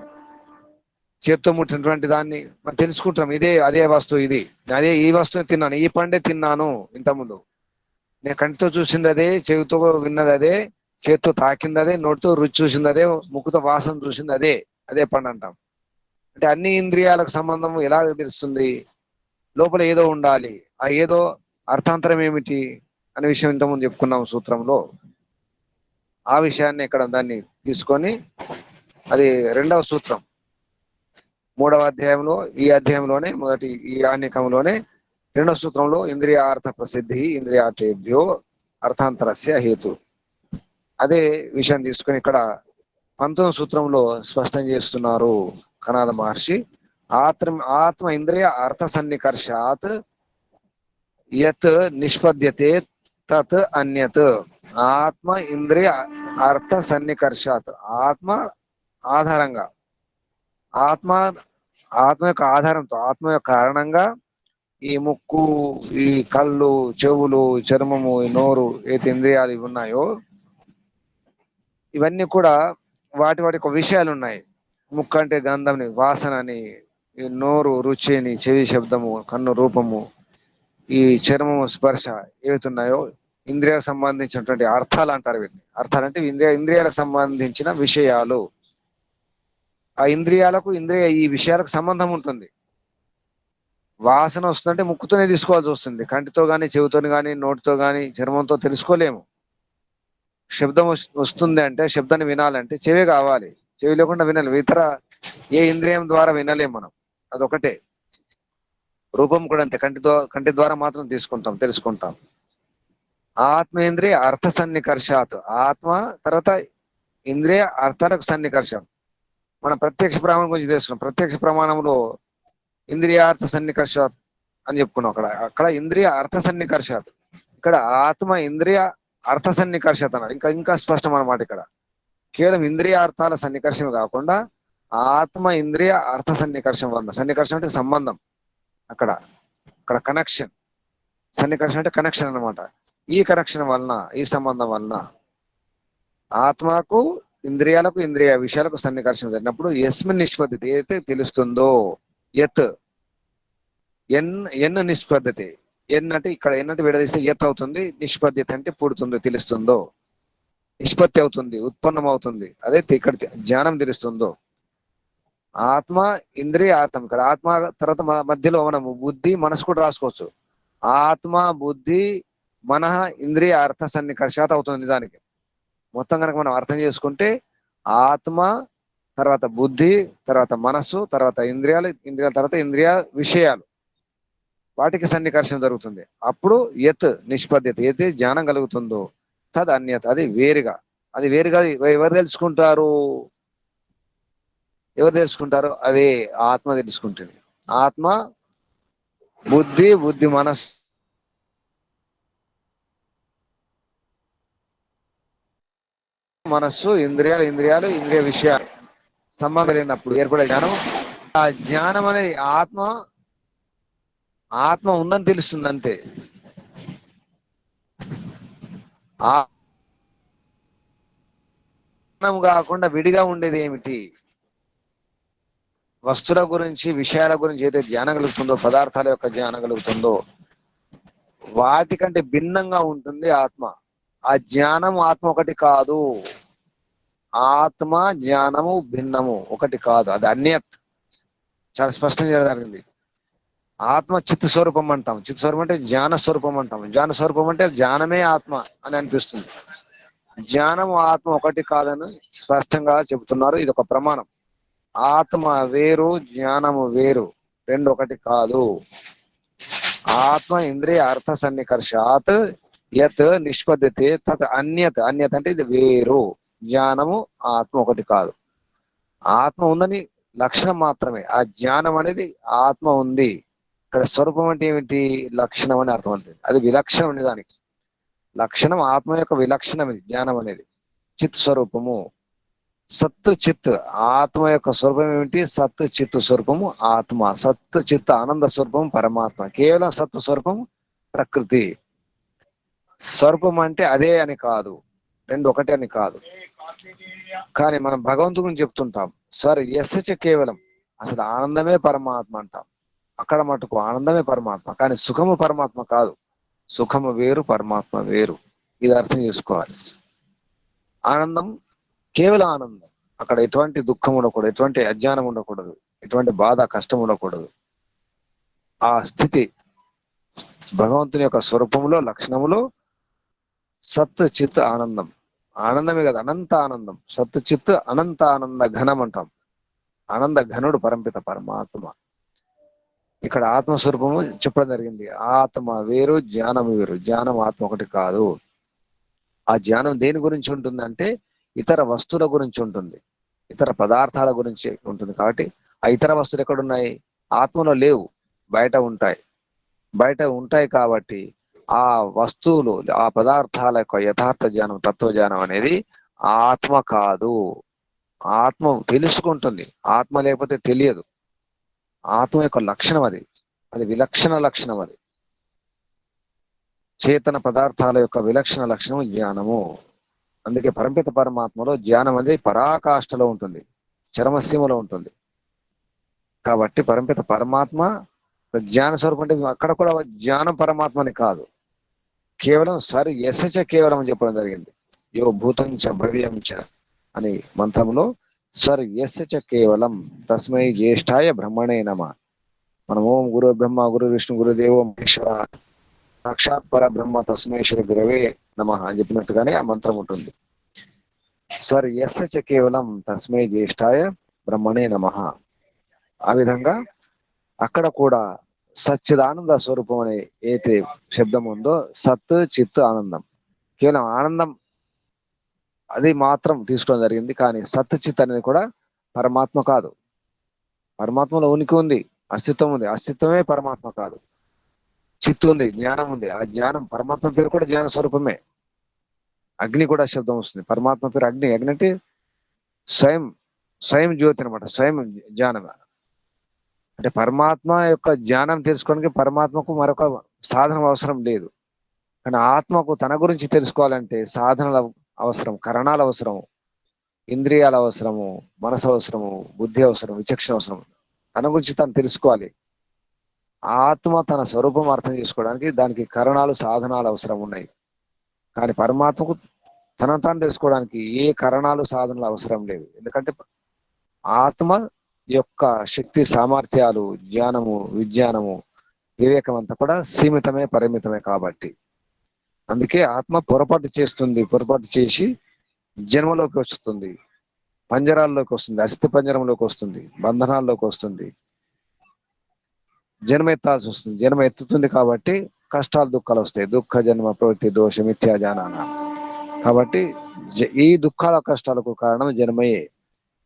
చేత్తో ముట్టినటువంటి దాన్ని మనం తెలుసుకుంటాం. అదే వస్తువు, ఈ వస్తువు తిన్నాను, ఈ పండే తిన్నాను ఇంతకుముందు. నేను కంటితో చూసింది అదే, చెవితో విన్నది అదే, చేత్తో తాకింది అదే, నోటితో రుచి చూసింది అదే, ముక్కుతో వాసన చూసింది అదే పండు అంటాం. అంటే అన్ని ఇంద్రియాలకు సంబంధం ఎలా తెలుస్తుంది? లోపల ఏదో ఉండాలి. ఆ ఏదో అర్థాంతరం ఏమిటి అనే విషయం ఇంతకుముందు చెప్పుకున్నాం సూత్రంలో. ఆ విషయాన్ని ఇక్కడ దాన్ని తీసుకొని, అది 2వ సూత్రం 3వ అధ్యాయంలో, ఈ అధ్యాయంలోనే ఈ ఆన్యకంలోనే 2వ సూత్రంలో ఇంద్రియార్థ ప్రసిద్ధి, ఇంద్రియార్థేభ్యో అర్థాంతరస్య హేతు, అదే విషయం తీసుకొని ఇక్కడ 19వ సూత్రంలో స్పష్టం చేస్తున్నారు కణాద మహర్షి. ఆత్మ ఇంద్రియ అర్థ సన్నికర్షాత్ యత్ నిష్పద్యతే తత్ అన్యత్. ఆత్మ ఇంద్రియ అర్థ సన్నికర్షాత్, ఆత్మ ఆధారంగా, ఆత్మ యొక్క ఆధారంతో, ఆత్మ యొక్క కారణంగా ఈ ముక్కు, ఈ కళ్ళు, చెవులు, చర్మము, ఈ నోరు, ఏది ఇంద్రియాలు ఇవి ఉన్నాయో ఇవన్నీ కూడా వాటి ఒక విషయాలు ఉన్నాయి. ముక్కు అంటే గంధంని, వాసనని, ఈ నోరు రుచిని, చెవి శబ్దము, కన్ను రూపము, ఈ చర్మము స్పర్శ ఏవైతున్నాయో ఇంద్రియాలకు సంబంధించినటువంటి అర్థాలు అంటారు వీటిని. అర్థాలు అంటే ఇంద్రియాలకు సంబంధించిన విషయాలు. ఆ ఇంద్రియాలకు ఈ విషయాలకు సంబంధం ఉంటుంది. వాసన వస్తుందంటే ముక్కుతోనే తీసుకోవాల్సి వస్తుంది, కంటితో గాని, చెవితో గాని, నోటితో గాని, చర్మంతో తెలుసుకోలేము. శబ్దం వస్తుంది అంటే, శబ్దాన్ని వినాలంటే చెవి కావాలి, చెవి లేకుండా వినలేము. ఇతర ఏ ఇంద్రియం ద్వారా వినలేము మనం, అదొకటే. రూపం కూడా అంతే, కంటి ద్వారా మాత్రం తెలుసుకుంటాం. ఆత్మేంద్రియ అర్థ సన్నికర్షాత్, ఆత్మ తర్వాత ఇంద్రియ అర్థాలకు సన్నికర్షం. మనం ప్రత్యక్ష ప్రమాణం గురించి తెలుసుకున్నాం. ప్రత్యక్ష ప్రమాణంలో ఇంద్రియార్థ సన్నికర్షాత్ అని చెప్పుకున్నాం. అక్కడ ఇంద్రియ అర్థ సన్నికర్షాత్, ఇక్కడ ఆత్మ ఇంద్రియ అర్థ సన్నికర్షత అన్నారు. ఇంకా స్పష్టం అన్నమాట. ఇక్కడ కేవలం ఇంద్రియ అర్థాల సన్నికర్షమే కాకుండా ఆత్మ ఇంద్రియ అర్థ సన్నికర్షం వలన, సన్నికర్షం అంటే సంబంధం, అక్కడ కనెక్షన్, సన్నికర్షం అంటే కనెక్షన్ అన్నమాట. ఈ కనెక్షన్ వలన, ఈ సంబంధం వలన ఆత్మకు, ఇంద్రియాలకు, ఇంద్రియ విషయాలకు సన్నికర్షణ జరిగినప్పుడు యస్మిన్ నిష్పత్తి ఏదైతే తెలుస్తుందో, యత్ ఎన్ నిష్పద్ధతి, ఎన్ అంటే ఇక్కడ ఎన్నంటే విడదీస్తే యత్ అవుతుంది, నిష్పద్యత అంటే పుడుతుందో, తెలుస్తుందో, నిష్పత్తి అవుతుంది, ఉత్పన్నం అవుతుంది, అదే ఇక్కడ జ్ఞానం తెలుస్తుందో. ఆత్మ ఇంద్రియ ఆత్మ, ఇక్కడ ఆత్మ తర్వాత మధ్యలో మనము బుద్ధి మనసు కూడా రాసుకోవచ్చు. ఆత్మ బుద్ధి మనః ఇంద్రియ అర్థ సన్నికర్షాత్ అవుతుంది. నిజానికి మొత్తం కనుక మనం అర్థం చేసుకుంటే ఆత్మ తర్వాత బుద్ధి, తర్వాత మనస్సు, తర్వాత ఇంద్రియాలు, ఇంద్రియాల తర్వాత ఇంద్రియ విషయాలు, వాటికి సన్నికర్షణ జరుగుతుంది. అప్పుడు యత్ నిష్పద్యత, ఏదైతే జ్ఞానం కలుగుతుందో తద్ అన్యత, అది వేరుగా. అది వేరుగా ఎవరు తెలుసుకుంటారు? ఎవరు తెలుసుకుంటారు? అదే ఆత్మ తెలుసుకుంటుంది. ఆత్మ బుద్ధి, బుద్ధి మనస్సు, మనస్సు ఇంద్రియాలు, ఇంద్రియాలు ఇంద్రియ విషయాలు సంబంధం లేనప్పుడు ఏర్పడే జ్ఞానం. ఆ జ్ఞానం అనేది ఆత్మ, ఆత్మ ఉందని తెలుస్తుంది అంతే. ఆత్మ కాకుండా విడిగా ఉండేది ఏమిటి? వస్తువుల గురించి, విషయాల గురించి ఏదైతే జ్ఞానం కలుగుతుందో, పదార్థాల యొక్క జ్ఞానం కలుగుతుందో, వాటికంటే భిన్నంగా ఉంటుంది ఆత్మ. ఆ జ్ఞానం ఆత్మ ఒకటి కాదు. ఆత్మ జ్ఞానము భిన్నము, ఒకటి కాదు. అది అన్యత్. చాలా స్పష్టంగా జరగాలి. ఆత్మ చిత్ స్వరూపం అంటాం. చిత్ స్వరూపం అంటే జ్ఞాన స్వరూపం అంటాం. జ్ఞాన స్వరూపం అంటే జ్ఞానమే ఆత్మ అని అనిపిస్తుంది. జ్ఞానం ఆత్మ ఒకటి కాదని స్పష్టంగా చెబుతున్నారు. ఇది ఒక ప్రమాణం. ఆత్మ వేరు, జ్ఞానము వేరు, రెండు ఒకటి కాదు. ఆత్మ ఇంద్రియ అర్థ సన్నికర్షాత్ యత్ నిష్పద్యతే తత్ అన్యత్. అన్యత్ అంటే ఇది వేరు. జ్ఞానము ఆత్మ ఒకటి కాదు. ఆత్మ ఉందని లక్షణం మాత్రమే. ఆ జ్ఞానం అనేది ఆత్మ ఉంది. ఇక్కడ స్వరూపం అంటే ఏమిటి? లక్షణం అని అర్థం అవుతుంది. అది విలక్షణం అనే దానికి లక్షణం. ఆత్మ యొక్క విలక్షణం ఇది జ్ఞానం అనేది. చిత్ స్వరూపము, సత్ చిత్. ఆత్మ యొక్క స్వరూపం ఏమిటి? సత్ చిత్ స్వరూపము ఆత్మ. సత్ చిత్ ఆనంద స్వరూపం పరమాత్మ. కేవలం సత్ స్వరూపం ప్రకృతి. స్వరూపం అంటే అదే అని కాదు, రెండు ఒకటే అని కాదు. కానీ మనం భగవంతుడి గురించి చెప్తుంటాం. సార్ ఎస్సెచ్ కేవలం, అసలు ఆనందమే పరమాత్మ అంటాం. అక్కడ మటుకు ఆనందమే పరమాత్మ, కానీ సుఖము పరమాత్మ కాదు. సుఖము వేరు, పరమాత్మ వేరు. ఇది అర్థం చేసుకోవాలి. ఆనందం కేవలం ఆనందం. అక్కడ ఎటువంటి దుఃఖం ఉండకూడదు, ఎటువంటి అజ్ఞానం ఉండకూడదు, ఎటువంటి బాధ కష్టం ఉండకూడదు. ఆ స్థితి భగవంతుని యొక్క స్వరూపంలో, లక్షణములో సత్ చిత్ ఆనందం. ఆనందమే కదా, అనంత ఆనందం. సత్ చిత్ అనంత ఆనంద ఘనం అంటాం. ఆనంద ఘనుడు పరంపిత పరమాత్మ. ఇక్కడ ఆత్మస్వరూపము చెప్పడం జరిగింది. ఆత్మ వేరు, జ్ఞానం వేరు. జ్ఞానం ఆత్మ ఒకటి కాదు. ఆ జ్ఞానం దేని గురించి ఉంటుందంటే ఇతర వస్తువుల గురించి ఉంటుంది, ఇతర పదార్థాల గురించి ఉంటుంది. కాబట్టి ఆ ఇతర వస్తువులు ఎక్కడున్నాయి? ఆత్మలో లేవు, బయట ఉంటాయి. బయట ఉంటాయి కాబట్టి ఆ వస్తువులు, ఆ పదార్థాల యొక్క యథార్థ జ్ఞానం, తత్వజ్ఞానం అనేది ఆత్మ కాదు. ఆత్మ తెలుసుకుంటుంది, ఆత్మ లేకపోతే తెలియదు. ఆత్మ యొక్క లక్షణం అది. అది విలక్షణ లక్షణం. అది చేతన పదార్థాల యొక్క విలక్షణ లక్షణం జ్ఞానము. అందుకే పరంపిత పరమాత్మలో జ్ఞానం అనేది పరాకాష్ఠలో ఉంటుంది, చరమసీమలో ఉంటుంది. కాబట్టి పరంపిత పరమాత్మ జ్ఞాన స్వరూపం అంటే అక్కడ కూడా జ్ఞానం పరమాత్మని కాదు, కేవలం సరి ఎసచ కేవలం అని చెప్పడం జరిగింది. యో భూతం చ భవ్యం చ అని మంత్రంలో సర్ ఎసచ కేవలం తస్మై జ్యేష్ఠాయ బ్రహ్మణే నమ. మనం ఓం గురు బ్రహ్మ గురు విష్ణు గురుదేవో మహేశ్వర సాక్షాత్ పర బ్రహ్మ తస్మై శ్రీ గురవే నమ అని చెప్పినట్టుగానే ఆ మంత్రం ఉంటుంది. స్వర్ ఎస్సచ కేవలం తస్మై జ్యేష్ఠాయ బ్రహ్మణే నమ. ఆ విధంగా అక్కడ కూడా సచ్చిదానంద స్వరూపం అనే ఏతే శబ్దం ఉందో, సత్ చిత్ ఆనందం, కేవలం ఆనందం అది మాత్రం తీసుకోవడం జరిగింది. కానీ సత్ చిత్ అనేది కూడా పరమాత్మ కాదు. పరమాత్మలో ఉనికి ఉంది, అస్తిత్వం ఉంది. అస్తిత్వమే పరమాత్మ కాదు. చిత్తు ఉంది, జ్ఞానం ఉంది. ఆ జ్ఞానం, పరమాత్మ పేరు కూడా జ్ఞాన స్వరూపమే. అగ్ని కూడా శబ్దం వస్తుంది. పరమాత్మ పేరు అగ్ని. అగ్ని అంటే స్వయం, స్వయం జ్యోతి అనమాట, స్వయం జ్ఞానం. అంటే పరమాత్మ యొక్క జ్ఞానం తెలుసుకోవడానికి పరమాత్మకు మరొక సాధనం అవసరం లేదు. కానీ ఆత్మకు తన గురించి తెలుసుకోవాలంటే సాధనల అవసరం, కరణాలు అవసరం, ఇంద్రియాల అవసరము, మనసు అవసరము, బుద్ధి అవసరం, విచక్షణ అవసరం. తన గురించి తను తెలుసుకోవాలి. ఆత్మ తన స్వరూపం అర్థం చేసుకోవడానికి దానికి కరణాలు, సాధనాలు అవసరం ఉన్నాయి. కానీ పరమాత్మకు తనను తాను తెలుసుకోవడానికి ఏ కరణాలు, సాధనలు అవసరం లేదు. ఎందుకంటే ఆత్మ యొక్క శక్తి, సామర్థ్యాలు, జ్ఞానము, విజ్ఞానము, వివేకం అంతా కూడా సీమితమే, పరిమితమే. కాబట్టి అందుకే ఆత్మ పొరపాటు చేస్తుంది, పొరపాటు చేసి జన్మలోకి వస్తుంది. పంజరాల్లోకి వస్తుంది, అస్థి పంజరంలోకి వస్తుంది, బంధనాల్లోకి వస్తుంది, జన్మ ఎత్తాల్సి వస్తుంది. జన్మ ఎత్తుతుంది కాబట్టి కష్టాలు దుఃఖాలు వస్తాయి. దుఃఖ జన్మ ప్రవృత్తి దోష మిథ్యాజాన. కాబట్టి ఈ దుఃఖాల కష్టాలకు కారణం జన్మయే.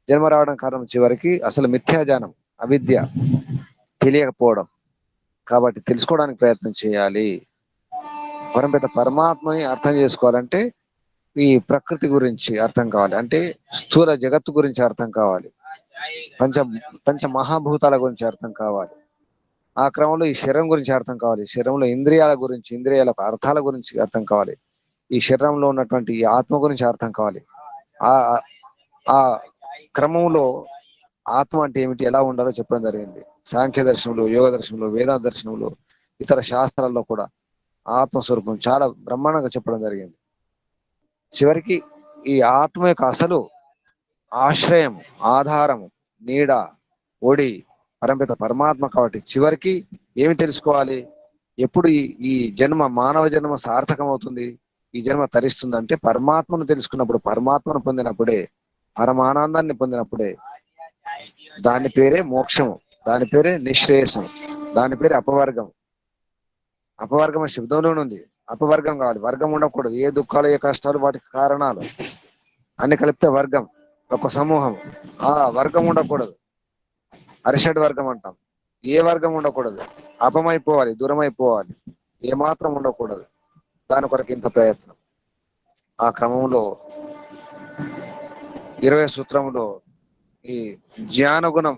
జన్మ రావడం కారణం చివరికి అసలు మిథ్యాజానం, అవిద్య, తెలియకపోవడం. కాబట్టి తెలుసుకోవడానికి ప్రయత్నం చేయాలి. పరమపిత పరమాత్మని అర్థం చేసుకోవాలంటే ఈ ప్రకృతి గురించి అర్థం కావాలి, అంటే స్థూల జగత్తు గురించి అర్థం కావాలి, పంచ పంచ మహాభూతాల గురించి అర్థం కావాలి. ఆ క్రమంలో ఈ శరీరం గురించి అర్థం కావాలి, శరీరంలో ఇంద్రియాల గురించి, ఇంద్రియాల అర్థాల గురించి అర్థం కావాలి, ఈ శరీరంలో ఉన్నటువంటి ఈ ఆత్మ గురించి అర్థం కావాలి. ఆ ఆ క్రమంలో ఆత్మ అంటే ఏమిటి, ఎలా ఉండాలో చెప్పడం జరిగింది. సాంఖ్య దర్శనంలో, యోగ దర్శనంలో, వేదాంత దర్శనంలో, ఇతర శాస్త్రాల్లో కూడా ఆత్మస్వరూపం చాలా బ్రహ్మాండంగా చెప్పడం జరిగింది. చివరికి ఈ ఆత్మ యొక్క అసలు ఆశ్రయం, ఆధారము, నీడ, ఒడి పరమపిత పరమాత్మ. కాబట్టి చివరికి ఏమి తెలుసుకోవాలి, ఎప్పుడు ఈ జన్మ, మానవ జన్మ సార్థకం అవుతుంది, ఈ జన్మ తరిస్తుంది అంటే పరమాత్మను తెలుసుకున్నప్పుడు, పరమాత్మను పొందినప్పుడే, పరమానందాన్ని పొందినప్పుడే. దాని పేరే మోక్షము, దాని పేరే నిశ్రేయసం, దాని పేరే అపవర్గం. అపవర్గం శబ్దంలోనే ఉంది. అపవర్గం కావాలి, వర్గం ఉండకూడదు. ఏ దుఃఖాలు, ఏ కష్టాలు, వాటికి కారణాలు అన్ని కలిపితే వర్గం, ఒక సమూహం. ఆ వర్గం ఉండకూడదు, అరిషడ్ వర్గం అంటాం. ఏ వర్గం ఉండకూడదు, అపమైపోవాలి, దూరం అయిపోవాలి, ఏమాత్రం ఉండకూడదు. దాని కొరకు ఇంత ప్రయత్నం. ఆ క్రమంలో 20 సూత్రంలో ఈ జ్ఞాన గుణం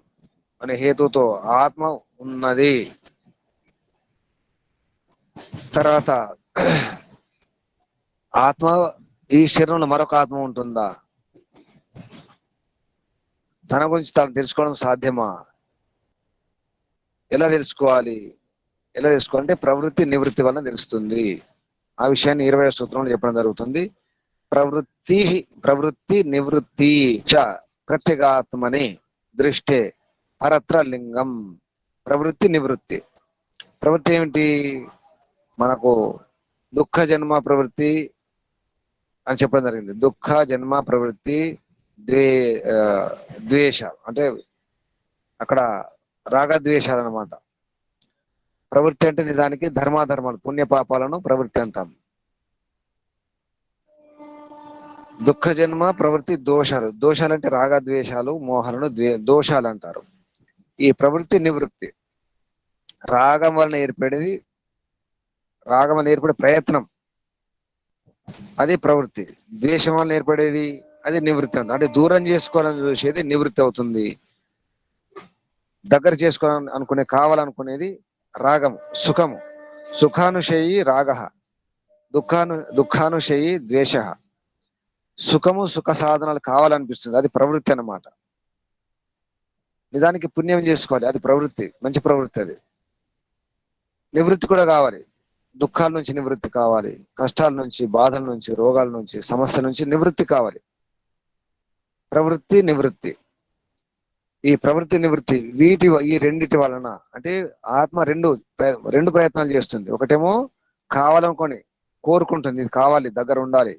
అనే హేతుతో ఆత్మ ఉన్నది. తర్వాత ఆత్మ, ఈ శరీరంలో మరొక ఆత్మ ఉంటుందా, తన గురించి తాను తెలుసుకోవడం సాధ్యమా, ఎలా తెలుసుకోవాలి, ఎలా తెలుసుకోవాలంటే ప్రవృత్తి నివృత్తి వలన తెలుస్తుంది. ఆ విషయాన్ని 20 సూత్రంలో చెప్పడం జరుగుతుంది. ప్రవృత్తి నివృత్తి చ ప్రత్యేగాత్మని దృష్టే పరత్ర లింగం. ప్రవృత్తి నివృత్తి. ప్రవృత్తి ఏమిటి, మనకు దుఃఖ జన్మ ప్రవృత్తి అని చెప్పడం జరిగింది. దుఃఖ జన్మ ప్రవృత్తి, ద్వేష అంటే అక్కడ రాగద్వేషాలు అనమాట. ప్రవృత్తి అంటే నిజానికి ధర్మాధర్మాలు, పుణ్య పాపాలను ప్రవృత్తి అంటాం. దుఃఖ జన్మ ప్రవృత్తి దోషాలు, దోషాలు అంటే రాగద్వేషాలు, మోహాలను దోషాలు అంటారు. ఈ ప్రవృత్తి నివృత్తి, రాగం వలన ఏర్పడేది, రాగం వలన ఏర్పడే ప్రయత్నం, అది ప్రవృత్తి. ద్వేషం వలన ఏర్పడేది, అది నివృత్తి. అంటే దూరం చేసుకోవాలని చూసేది నివృత్తి అవుతుంది. దగ్గర చేసుకోవాలని అనుకునే, కావాలనుకునేది రాగము, సుఖము. సుఖానుశయి రాగ, దుఃఖానుశయి ద్వేష. సుఖము, సుఖ సాధనాలు కావాలనిపిస్తుంది, అది ప్రవృత్తి అన్నమాట. నిజానికి పుణ్యం చేసుకోవాలి, అది ప్రవృత్తి, మంచి ప్రవృత్తి. అది నివృత్తి కూడా కావాలి, దుఃఖాల నుంచి నివృత్తి కావాలి, కష్టాల నుంచి, బాధల నుంచి, రోగాల నుంచి, సమస్యల నుంచి నివృత్తి కావాలి. ప్రవృత్తి నివృత్తి, ఈ ప్రవృత్తి నివృత్తి ఈ రెండిటి వలన అంటే ఆత్మ రెండు ప్రయత్నాలు చేస్తుంది. ఒకటేమో కావాలనుకొని కోరుకుంటుంది, ఇది కావాలి, దగ్గర ఉండాలి.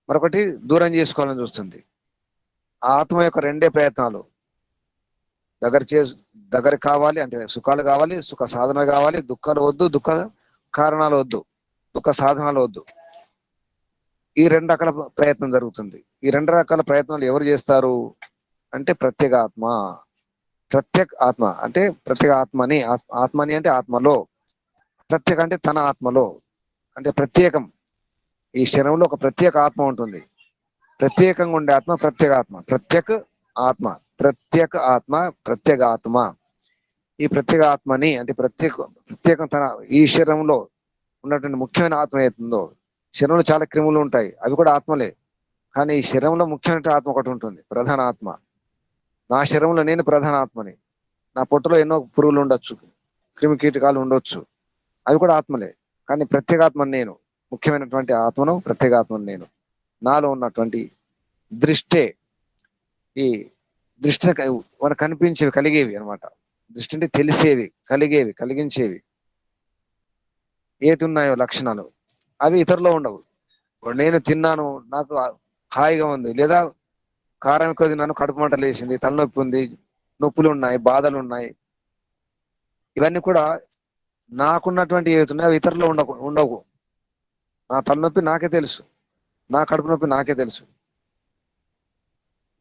మరొకటి దూరం చేసుకోవాలని చూస్తుంది. ఆత్మ యొక్క రెండే ప్రయత్నాలు, దగ్గర కావాలి అంటే సుఖాలు కావాలి, సుఖ సాధన కావాలి, దుఃఖాలు వద్దు, దుఃఖ కారణాలు వద్దు, దుఃఖ సాధనాలు వద్దు. ఈ రెండు రకాల ప్రయత్నం జరుగుతుంది. ఈ రెండు రకాల ప్రయత్నాలు ఎవరు చేస్తారు అంటే ప్రత్యేక ఆత్మ. ప్రత్యేక ఆత్మ అంటే ప్రత్యేక ఆత్మని, ఆత్మని అంటే ఆత్మలో, ప్రత్యేక అంటే తన ఆత్మలో, అంటే ప్రత్యేకం. ఈ శరీరంలో ఒక ప్రత్యేక ఆత్మ ఉంటుంది. ప్రత్యేకంగా ఉండే ఆత్మ ప్రత్యేక ఆత్మ. ప్రత్యేక ఆత్మ, ప్రత్యేక ఆత్మ. ఈ ప్రత్యేక ఆత్మని అంటే ప్రత్యేకం తన ఈ శరీరంలో ఉన్నటువంటి ముఖ్యమైన ఆత్మ ఏతుందో, శరీరంలో చాలా క్రిములు ఉంటాయి, అవి కూడా ఆత్మలే. కానీ ఈ శరీరంలో ముఖ్యమైన ఆత్మ ఒకటి ఉంటుంది, ప్రధాన ఆత్మ. నా శరీరంలో నేను ప్రధాన ఆత్మని. నా పొట్టలో ఎన్నో పురుగులు ఉండొచ్చు, క్రిమి కీటకాలు ఉండొచ్చు, అవి కూడా ఆత్మలే. కానీ ప్రత్యేగాత్మని నేను, ముఖ్యమైనటువంటి ఆత్మను, ప్రత్యేగాత్మను నేను. నాలో ఉన్నటువంటి దృష్టే, ఈ దృష్టిని మనకు కనిపించేవి, కలిగేవి అనమాట. దృష్టి అంటే తెలిసేవి, కలిగేవి, కలిగించేవి ఏది ఉన్నాయో లక్షణాలు, అవి ఇతరులో ఉండవు. నేను తిన్నాను, నాకు హాయిగా ఉంది, లేదా కారం ఎక్కువ తిన్నాను, కడుపు మంట లేచింది, తలనొప్పి ఉంది, నొప్పులు ఉన్నాయి, బాధలు ఉన్నాయి. ఇవన్నీ కూడా నాకున్నటువంటి ఏవైతున్నాయో అవి ఇతరులు ఉండవు. నా తలనొప్పి నాకే తెలుసు, నా కడుపు నొప్పి నాకే తెలుసు.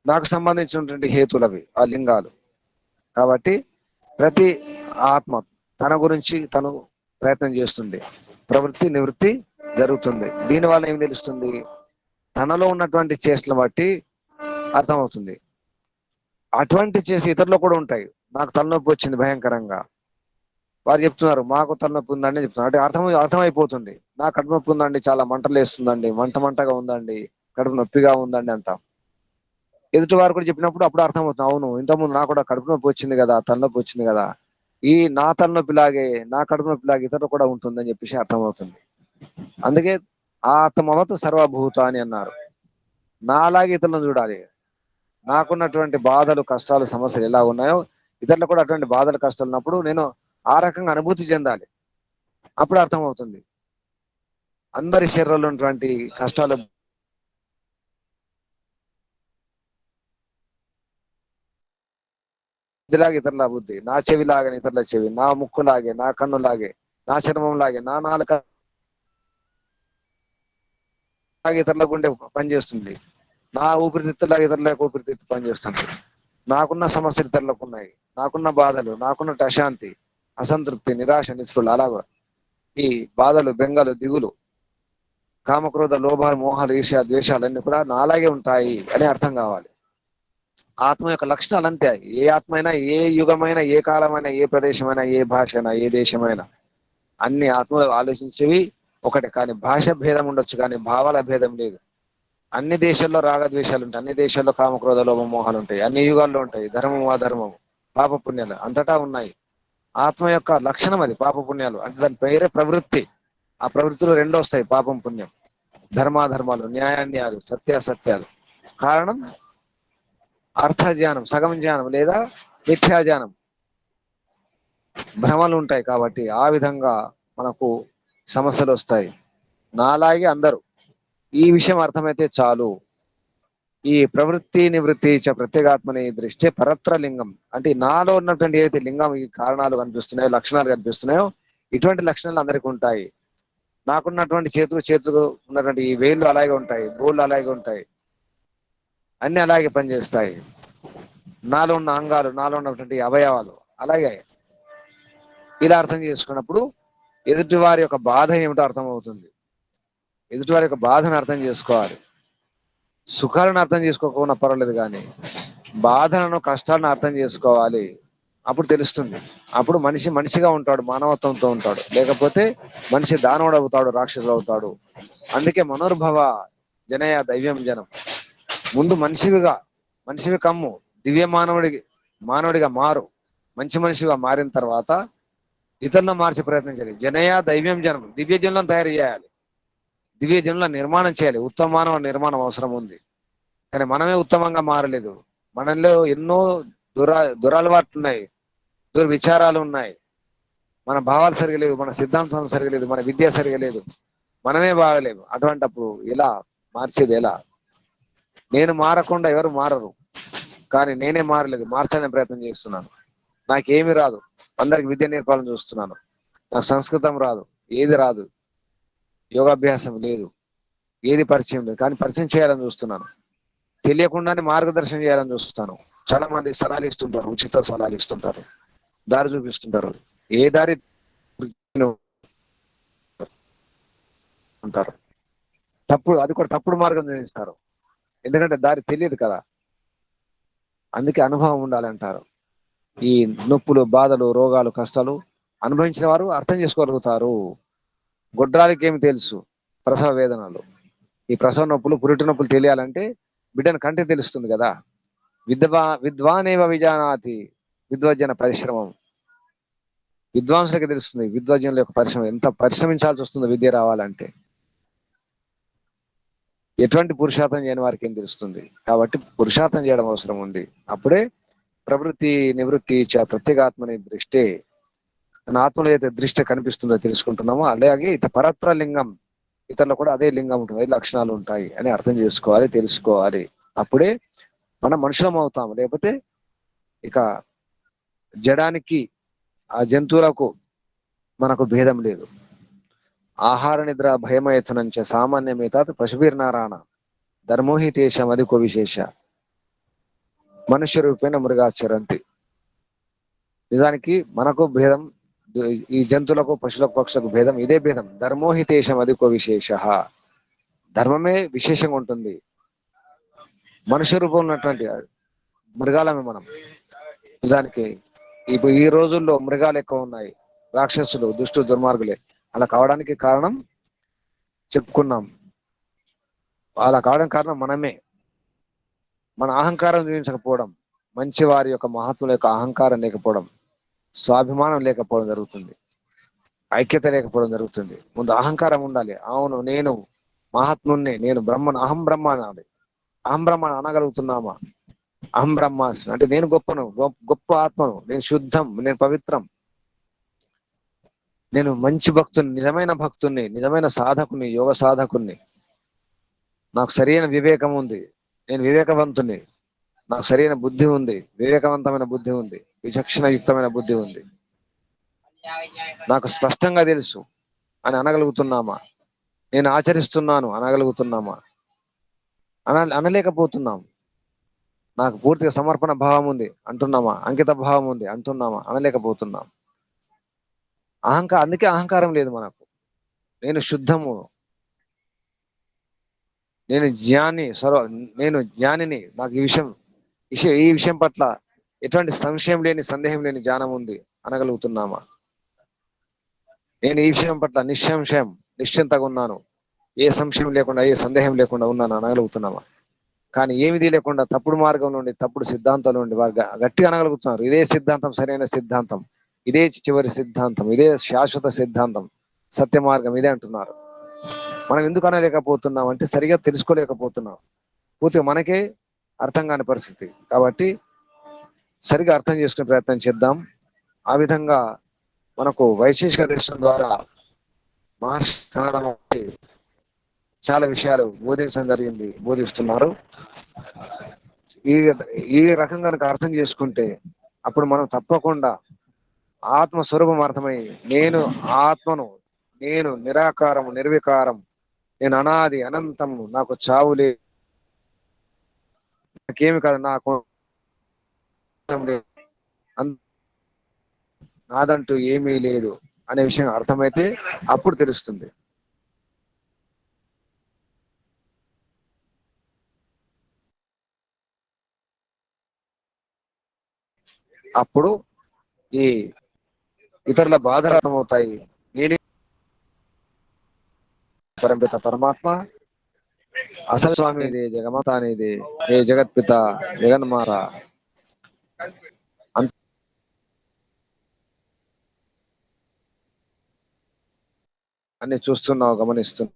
నాకు సంబంధించినటువంటి హేతులు అవి, ఆ లింగాలు. కాబట్టి ప్రతి ఆత్మ తన గురించి తను ప్రయత్నం చేస్తుంది. ప్రవృత్తి నివృత్తి జరుగుతుంది. దీనివల్ల ఏం తెలుస్తుంది? తనలో ఉన్నటువంటి చేష్టలు బట్టి అర్థమవుతుంది. అటువంటి చేసి ఇతరులు కూడా ఉంటాయి. నాకు తలనొప్పి వచ్చింది భయంకరంగా, వారు చెప్తున్నారు మాకు తలనొప్పి ఉందండి చెప్తున్నారు. అంటే అర్థమైపోతుంది. నాకు కడుపు నొప్పి ఉందండి, చాలా మంటలు వేస్తుందండి, మంటగా ఉందండి, కడుపు నొప్పిగా ఉందండి అంటాం. ఎదుటి వారు కూడా చెప్పినప్పుడు అప్పుడు అర్థమవుతుంది, అవును ఇంతకుముందు నాకు కూడా కడుపు నొప్పి వచ్చింది కదా, తలనొప్పి వచ్చింది కదా, ఈ నా తలనొప్పిలాగే నా కడుపు నొప్పిలాగే ఇతరులు కూడా ఉంటుందని చెప్పేసి అర్థమవుతుంది. అందుకే ఆత్మవత్ సర్వభూత అని అన్నారు. నాలాగే ఇతరులను చూడాలి. నాకున్నటువంటి బాధలు, కష్టాలు, సమస్యలు ఎలా ఉన్నాయో ఇతరులు కూడా అటువంటి బాధలు, కష్టాలు ఉన్నప్పుడు నేను ఆ రకంగా అనుభూతి చెందాలి. అప్పుడు అర్థమవుతుంది. అందరి శరీరంలో ఉన్నటువంటి కష్టాలు బుద్ధిలాగా ఇతరుల బుద్ధి, నా చెవి లాగే ఇతరుల చెవి, నా ముక్కు లాగే, నా కన్ను లాగే, నా చర్మం లాగే, నా నాలుక లాగే ఇతరుల గుండె పనిచేస్తుంది, నా ఊపిరితిత్తులాగా ఇతరుల ఊపిరితిత్తు పనిచేస్తుంది. నాకున్న సమస్యలు ఇతరులకు ఉన్నాయి, నాకున్న బాధలు, నాకున్న అశాంతి, అసంతృప్తి, నిరాశ, నిస్పృహలు, అలాగా ఈ బాధలు, బెంగలు, దిగులు, కామక్రోధ, లోభాలు, మోహాలు, ఈర్ష్య, ద్వేషాలన్నీ కూడా నాలాగే ఉంటాయి అని అర్థం కావాలి. ఆత్మ యొక్క లక్షణాలు అంతే. ఏ ఆత్మ అయినా, ఏ యుగమైనా, ఏ కాలమైనా, ఏ ప్రదేశమైనా, ఏ భాష అయినా, ఏ దేశమైనా, అన్ని ఆత్మలు ఆలోచించేవి ఒకటే. కానీ భాష భేదం ఉండొచ్చు, కానీ భావాల భేదం లేదు. అన్ని దేశాల్లో రాగద్వేషాలు ఉంటాయి, అన్ని దేశాల్లో కామక్రోధ, లోభ, మోహాలు ఉంటాయి, అన్ని యుగాల్లో ఉంటాయి. ధర్మము అధర్మము, పాప పుణ్యాలు అంతటా ఉన్నాయి. ఆత్మ యొక్క లక్షణం అది పాప పుణ్యాలు. అంటే దాని పేరే ప్రవృత్తి. ఆ ప్రవృత్తిలో రెండు వస్తాయి, పాపం పుణ్యం, ధర్మాధర్మాలు, న్యాయాన్యాయాలు, సత్యాసత్యాలు. కారణం అర్థ జ్ఞానం, సగం జ్ఞానం లేదా మిథ్యా జ్ఞానం, భ్రమలు ఉంటాయి. కాబట్టి ఆ విధంగా మనకు సమస్యలు వస్తాయి. నాలాగే అందరూ ఈ విషయం అర్థమైతే చాలు. ఈ ప్రవృత్తి నివృత్తి చ ప్రత్యేగాత్మని దృష్టి పరత్ర లింగం. అంటే నాలో ఉన్నటువంటి ఏదైతే లింగం, ఈ కారణాలు కనిపిస్తున్నాయో, లక్షణాలు కనిపిస్తున్నాయో, ఇటువంటి లక్షణాలు అందరికీ ఉంటాయి. నాకున్నటువంటి చేతులు ఉన్నటువంటి ఈ వేళ్ళు అలాగే ఉంటాయి, గోళ్ళు అలాగే ఉంటాయి, అన్ని అలాగే పనిచేస్తాయి. నాలో ఉన్న అంగాలు, నాలో ఉన్నటువంటి అవయవాలు అలాగే. ఇలా అర్థం చేసుకున్నప్పుడు ఎదుటి వారి యొక్క బాధ ఏమిటో అర్థమవుతుంది. ఎదుటి వారి యొక్క బాధను అర్థం చేసుకోవాలి. సుఖాలను అర్థం చేసుకోకపోయినా పర్వాలేదు, కానీ బాధలను, కష్టాలను అర్థం చేసుకోవాలి. అప్పుడు తెలుస్తుంది. అప్పుడు మనిషి మనిషిగా ఉంటాడు, మానవత్వంతో ఉంటాడు. లేకపోతే మనిషి దానవుడు అవుతాడు, రాక్షసుడు అవుతాడు. అందుకే మనోర్భవ జనయ దైవ్యం జనం. ముందు మనిషివి కమ్ము, దివ్య మానవుడిగా మారు. మంచి మనిషిగా మారిన తర్వాత ఇతరులను మార్చే ప్రయత్నం చేయాలి. జనయ దైవ్యం జనం, దివ్య జనులను తయారు చేయాలి, దివ్య జనులను నిర్మాణం చేయాలి. ఉత్తమ మానవ నిర్మాణం అవసరం ఉంది. కానీ మనమే ఉత్తమంగా మారలేదు. మనలో ఎన్నో దురలవాట్లు ఉన్నాయి, దుర్విచారాలు ఉన్నాయి, మన భావాలు సరిగా లేవు, మన సిద్ధాంతం సరిగా లేదు, మన విద్య సరిగా లేదు, మనమే బాగలేము. అటువంటప్పుడు ఎలా మార్చేది? ఎలా? నేను మారకుండా ఎవరు మారరు. కానీ నేనే మారలేదు, మార్చాలనే ప్రయత్నం చేస్తున్నాను. నాకేమి రాదు, అందరికి విద్య నేర్పాలని చూస్తున్నాను. నాకు సంస్కృతం రాదు, ఏది రాదు, యోగాభ్యాసం లేదు, ఏది పరిచయం లేదు, కానీ పరిచయం చేయాలని చూస్తున్నాను. తెలియకుండానే మార్గదర్శనం చేయాలని చూస్తాను. చాలా మంది సలహాలు ఇస్తుంటారు, ఉచిత సలహాలు ఇస్తుంటారు, దారి చూపిస్తుంటారు. ఏ దారి అంటారు, అది కూడా తప్పుడు మార్గం చూపిస్తారు. ఎందుకంటే దారి తెలియదు కదా. అందుకే అనుభవం ఉండాలంటారు. ఈ నొప్పులు, బాధలు, రోగాలు, కష్టాలు అనుభవించిన వారు అర్థం చేసుకోగలుగుతారు. గొడ్రాలకి ఏమి తెలుసు ప్రసవ వేదనలు, ఈ ప్రసవ నొప్పులు, పురిటి నొప్పులు తెలియాలంటే బిడ్డను కంటే తెలుస్తుంది కదా. విద్వానేవ విజానాతి విద్వజ్జన పరిశ్రమం. విద్వాంసులకి తెలుస్తుంది విద్వజ్జనుల యొక్క పరిశ్రమ, ఎంత పరిశ్రమించాల్సి వస్తుందో విద్య రావాలంటే. ఎటువంటి పురుషార్థం చేయని వారికి ఏం తెలుస్తుంది. కాబట్టి పురుషార్థం చేయడం అవసరం ఉంది. అప్పుడే ప్రవృత్తి నివృత్తి చ ప్రత్యేగాత్మని దృష్టి, తన ఆత్మలో అయితే దృష్టి కనిపిస్తుందో తెలుసుకుంటున్నామో, అలాగే పరత్ర లింగం, ఇతరులు కూడా అదే లింగం ఉంటుంది, అదే లక్షణాలు ఉంటాయి అని అర్థం చేసుకోవాలి, తెలుసుకోవాలి. అప్పుడే మనం మనుషులం అవుతాం. లేకపోతే ఇక జడానికి ఆ జంతువులకు మనకు భేదం లేదు. ఆహార నిద్ర భయమయతునంచ సామాన్యమేతాత్ పశుభిర్నారాయణ ధర్మోహి తేషం అధికో విశేష మనుష్య రూపేణ మృగాచరంతి. నిజానికి మనకు భేదం, ఈ జంతువులకు పశువులకు పక్షులకు భేదం ఇదే భేదం. ధర్మోహితేషం అధికో విశేష. ధర్మమే విశేషంగా ఉంటుంది. మనుష్య రూపంలో ఉన్నటువంటి మృగాలమే మనం. నిజానికి ఇప్పుడు ఈ రోజుల్లో మృగాలు ఎక్కువ ఉన్నాయి, రాక్షసులు దుష్టు దుర్మార్గులే. అలా కావడానికి కారణం చెప్పుకున్నాం. అలా కావడానికి కారణం మనమే. మన అహంకారం చూపించకపోవడం, మంచి వారి యొక్క మహత్వం యొక్క అహంకారం లేకపోవడం, స్వాభిమానం లేకపోవడం జరుగుతుంది, ఐక్యత లేకపోవడం జరుగుతుంది. ముందు అహంకారం ఉండాలి. అవును నేను మహాత్ముణ్ణి, నేను బ్రహ్మను, అహం బ్రహ్మ అనాలి. అహం బ్రహ్మ అనగలుగుతున్నామా? అహం బ్రహ్మాస్మి అంటే నేను గొప్పను, గొప్ప ఆత్మను, నేను శుద్ధం, నేను పవిత్రం, నేను మంచి భక్తుని, నిజమైన భక్తుని, నిజమైన సాధకుని, యోగ సాధకుని, నాకు సరైన వివేకం ఉంది, నేను వివేకవంతుని, నాకు సరైన బుద్ధి ఉంది, వివేకవంతమైన బుద్ధి ఉంది, విచక్షణ యుక్తమైన బుద్ధి ఉంది, నాకు స్పష్టంగా తెలుసు అని అనగలుగుతున్నామా? నేను ఆచరిస్తున్నాను అనగలుగుతున్నామా? అనలేకపోతున్నాం. నాకు పూర్తిగా సమర్పణ భావం ఉంది అంటున్నామా? అంకిత భావం ఉంది అంటున్నామా? అనలేకపోతున్నాం. అందుకే అహంకారం లేదు మనకు. నేను శుద్ధము, నేను జ్ఞాని, నేను జ్ఞానిని, నాకు ఈ విషయం పట్ల ఎటువంటి సంశయం లేని, సందేహం లేని జ్ఞానం ఉంది అనగలుగుతున్నామా? నేను ఈ విషయం పట్ల నిశ్చింతగా ఉన్నాను, ఏ సంశయం లేకుండా, ఏ సందేహం లేకుండా ఉన్నాను అనగలుగుతున్నామా? కానీ ఏమిది లేకుండా తప్పుడు మార్గం నుండి, తప్పుడు సిద్ధాంతాల నుండి వారు గట్టిగా అనగలుగుతున్నారు. ఇదే సిద్ధాంతం సరైన సిద్ధాంతం, ఇదే చివరి సిద్ధాంతం, ఇదే శాశ్వత సిద్ధాంతం, సత్య మార్గం ఇదే అంటున్నారు. మనం ఎందుకు అనలేకపోతున్నాం అంటే సరిగా తెలుసుకోలేకపోతున్నాం. పూర్తిగా మనకే అర్థం కాని పరిస్థితి. కాబట్టి సరిగా అర్థం చేసుకునే ప్రయత్నం చేద్దాం. ఆ విధంగా మనకు వైశేషిక దర్శనం ద్వారా మహర్షి కన్నడ చాలా విషయాలు బోధించడం జరిగింది, బోధిస్తున్నారు. ఈ ఈ రకంగా కనుక అర్థం చేసుకుంటే అప్పుడు మనం తప్పకుండా ఆత్మస్వరూపం అర్థమై, నేను ఆత్మను, నేను నిరాకారము, నిర్వికారం, నేను అనాది అనంతం, నాకు చావులే, నాకేమి కాదు, నాకు నాదంటూ ఏమీ లేదు అనే విషయం అర్థమైతే అప్పుడు తెలుస్తుంది. అప్పుడు ఈ ఇతరుల బాధలు అర్థమవుతాయి. నేను పరంపిత పరమాత్మ, అసలు స్వామి ఇది, జగమాత అనేది, ఏ జగత్పిత జగన్మాత అన్ని చూస్తున్నావు, గమనిస్తున్నావు.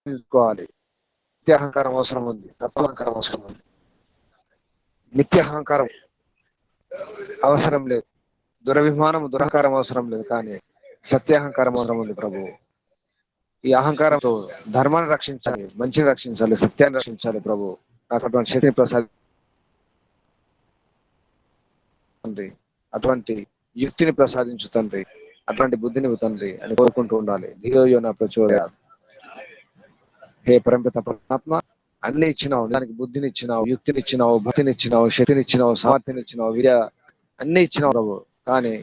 నిత్య అహంకారం అవసరం ఉంది, తత్వాహంకారం అవసరం ఉంది. నిత్య అహంకారం అవసరం లేదు, దురభిమానం దురహంకారం అవసరం లేదు, కానీ సత్యాహంకారం అవసరం ఉంది ప్రభు. ఈ అహంకారంతో ధర్మాన్ని రక్షించాలి, మంచిని రక్షించాలి, సత్యాన్ని రక్షించాలి ప్రభు. నాకు అటువంటి శక్తిని ప్రసాదించండి, అటువంటి యుక్తిని ప్రసాదించు తండ్రి, అటువంటి బుద్ధిని తండ్రి అని కోరుకుంటూ ఉండాలి. ధీరోయో నా ప్రచోదయ. హే పరంపిత పరమాత్మ, అన్ని ఇచ్చినావు, దానికి బుద్ధిని ఇచ్చినావు, యుక్తిని ఇచ్చినావు, భక్తిని ఇచ్చినావు, శక్తిని ఇచ్చినావు, సామర్థ్యం ఇచ్చినావు, విద్య అన్ని ఇచ్చినావు ప్రభు. కానీ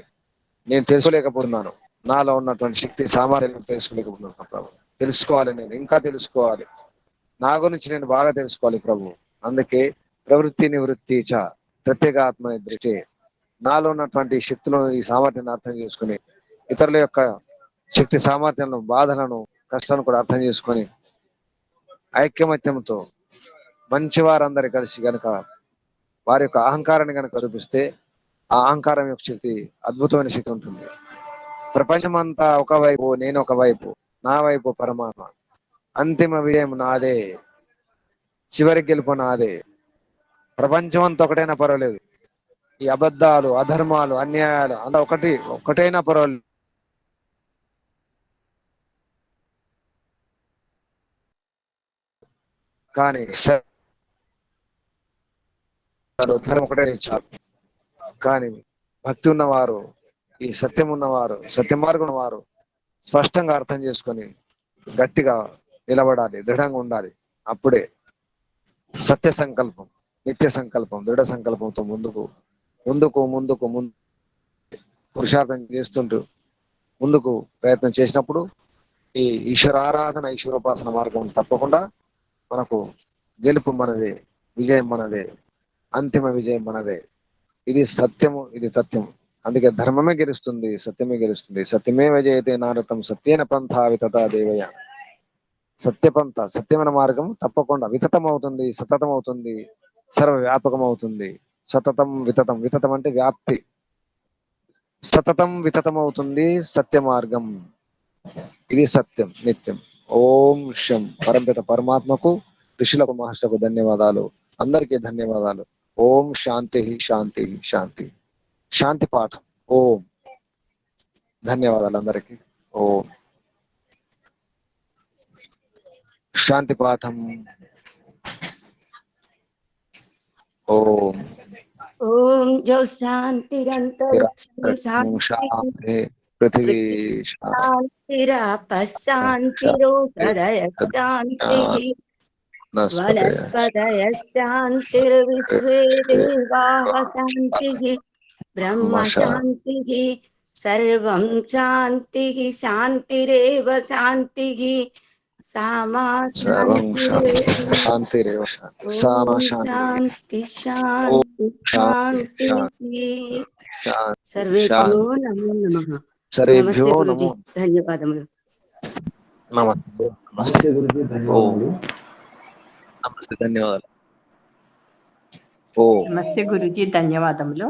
నేను తెలుసుకోలేకపోతున్నాను, నాలో ఉన్నటువంటి శక్తి సామర్థ్యం తెలుసుకోలేకపోతున్నాను ప్రభు. తెలుసుకోవాలి, నేను ఇంకా తెలుసుకోవాలి, నా గురించి నేను బాగా తెలుసుకోవాలి ప్రభు. అందుకే ప్రవృత్తి నివృత్తి చ ప్రత్యేక ఆత్మ దృష్టి, నాలో ఉన్నటువంటి శక్తులను, ఈ సామర్థ్యాన్ని అర్థం చేసుకుని, ఇతరుల యొక్క శక్తి సామర్థ్యాలను, బాధలను, కష్టాలను కూడా అర్థం చేసుకొని ఐక్యమత్యంతో మంచి వారందరి కలిసి గనక వారి యొక్క అహంకారాన్ని కనుక చూపిస్తే ఆ అహంకారం యొక్క శక్తి అద్భుతమైన శక్తి ఉంటుంది. ప్రపంచం అంతా ఒకవైపు, నేను ఒకవైపు, నా వైపు పరమాత్మ, అంతిమ విజయం నాదే, చివరి గెలుపు నాదే. ప్రపంచం అంతా ఒకటైనా పర్వాలేదు, ఈ అబద్ధాలు, అధర్మాలు, అన్యాయాలు అంతా ఒకటైనా పర్వాలేదు, కానీ ధర్మం ఒకటే చాలు. కానీ భక్తి ఉన్నవారు, ఈ సత్యం ఉన్నవారు, సత్య మార్గం ఉన్నవారు స్పష్టంగా అర్థం చేసుకొని గట్టిగా నిలబడాలి, దృఢంగా ఉండాలి. అప్పుడే సత్య సంకల్పం, నిత్య సంకల్పం, దృఢ సంకల్పంతో ముందుకు ముందుకు ముందుకు ముందు పురుషార్థం చేస్తుంటూ ముందుకు ప్రయత్నం చేసినప్పుడు ఈ ఈశ్వరారాధన, ఈశ్వరోపాసన మార్గం తప్పకుండా మనకు గెలుపు మనదే, విజయం మనదే, అంతిమ విజయం మనదే. ఇది సత్యము, ఇది సత్యం. అందుకే ధర్మమే గెలుస్తుంది, సత్యమే గెలుస్తుంది. సత్యమే విజయతే నారతం సత్యేన పంథా వితతా దేవయ. సత్యపంథ, సత్యమైన మార్గం తప్పకుండా వితతం అవుతుంది, సతతం అవుతుంది, సర్వవ్యాపకం అవుతుంది. సతతం వితతం, వితతం అంటే వ్యాప్తి. సతతం వితతం అవుతుంది సత్య మార్గం. ఇది సత్యం, నిత్యం. ఓం శం. పరంపిత పరమాత్మకు, ఋషులకు, మహర్షులకు ధన్యవాదాలు. అందరికీ ధన్యవాదాలు. ఓం శాంతి శాంతి శాంతి. శాంతి పాఠం. ఓం. ధన్యవాదాలు అందరికీ. ఓం శాంతి పాఠం. ఓం ఓం జో శాంతిరంతరిక్షం శాంతి, పృథివీ శాంతిరాపశాంతిరోషధయ శాంతి వనస్పతయ శాంతిర్విశ్వే దేవాః శాంతి బ్రహ్మ శాంతి సర్వం శాంతి శాంతిరేవ శాంతి సామా శాంతిరేవ శాంతి. సామా శాంతి. శాంతి శాంతి సర్వేభ్యో నమో నమః. నమస్తే గురూజీ, ధన్యవాదములు. నమస్తే. నమస్తే గురుజీ, ధన్యవాదాలు. నమస్తే, ధన్యవాదాలు. నమస్తే గురూజీ, ధన్యవాదములు.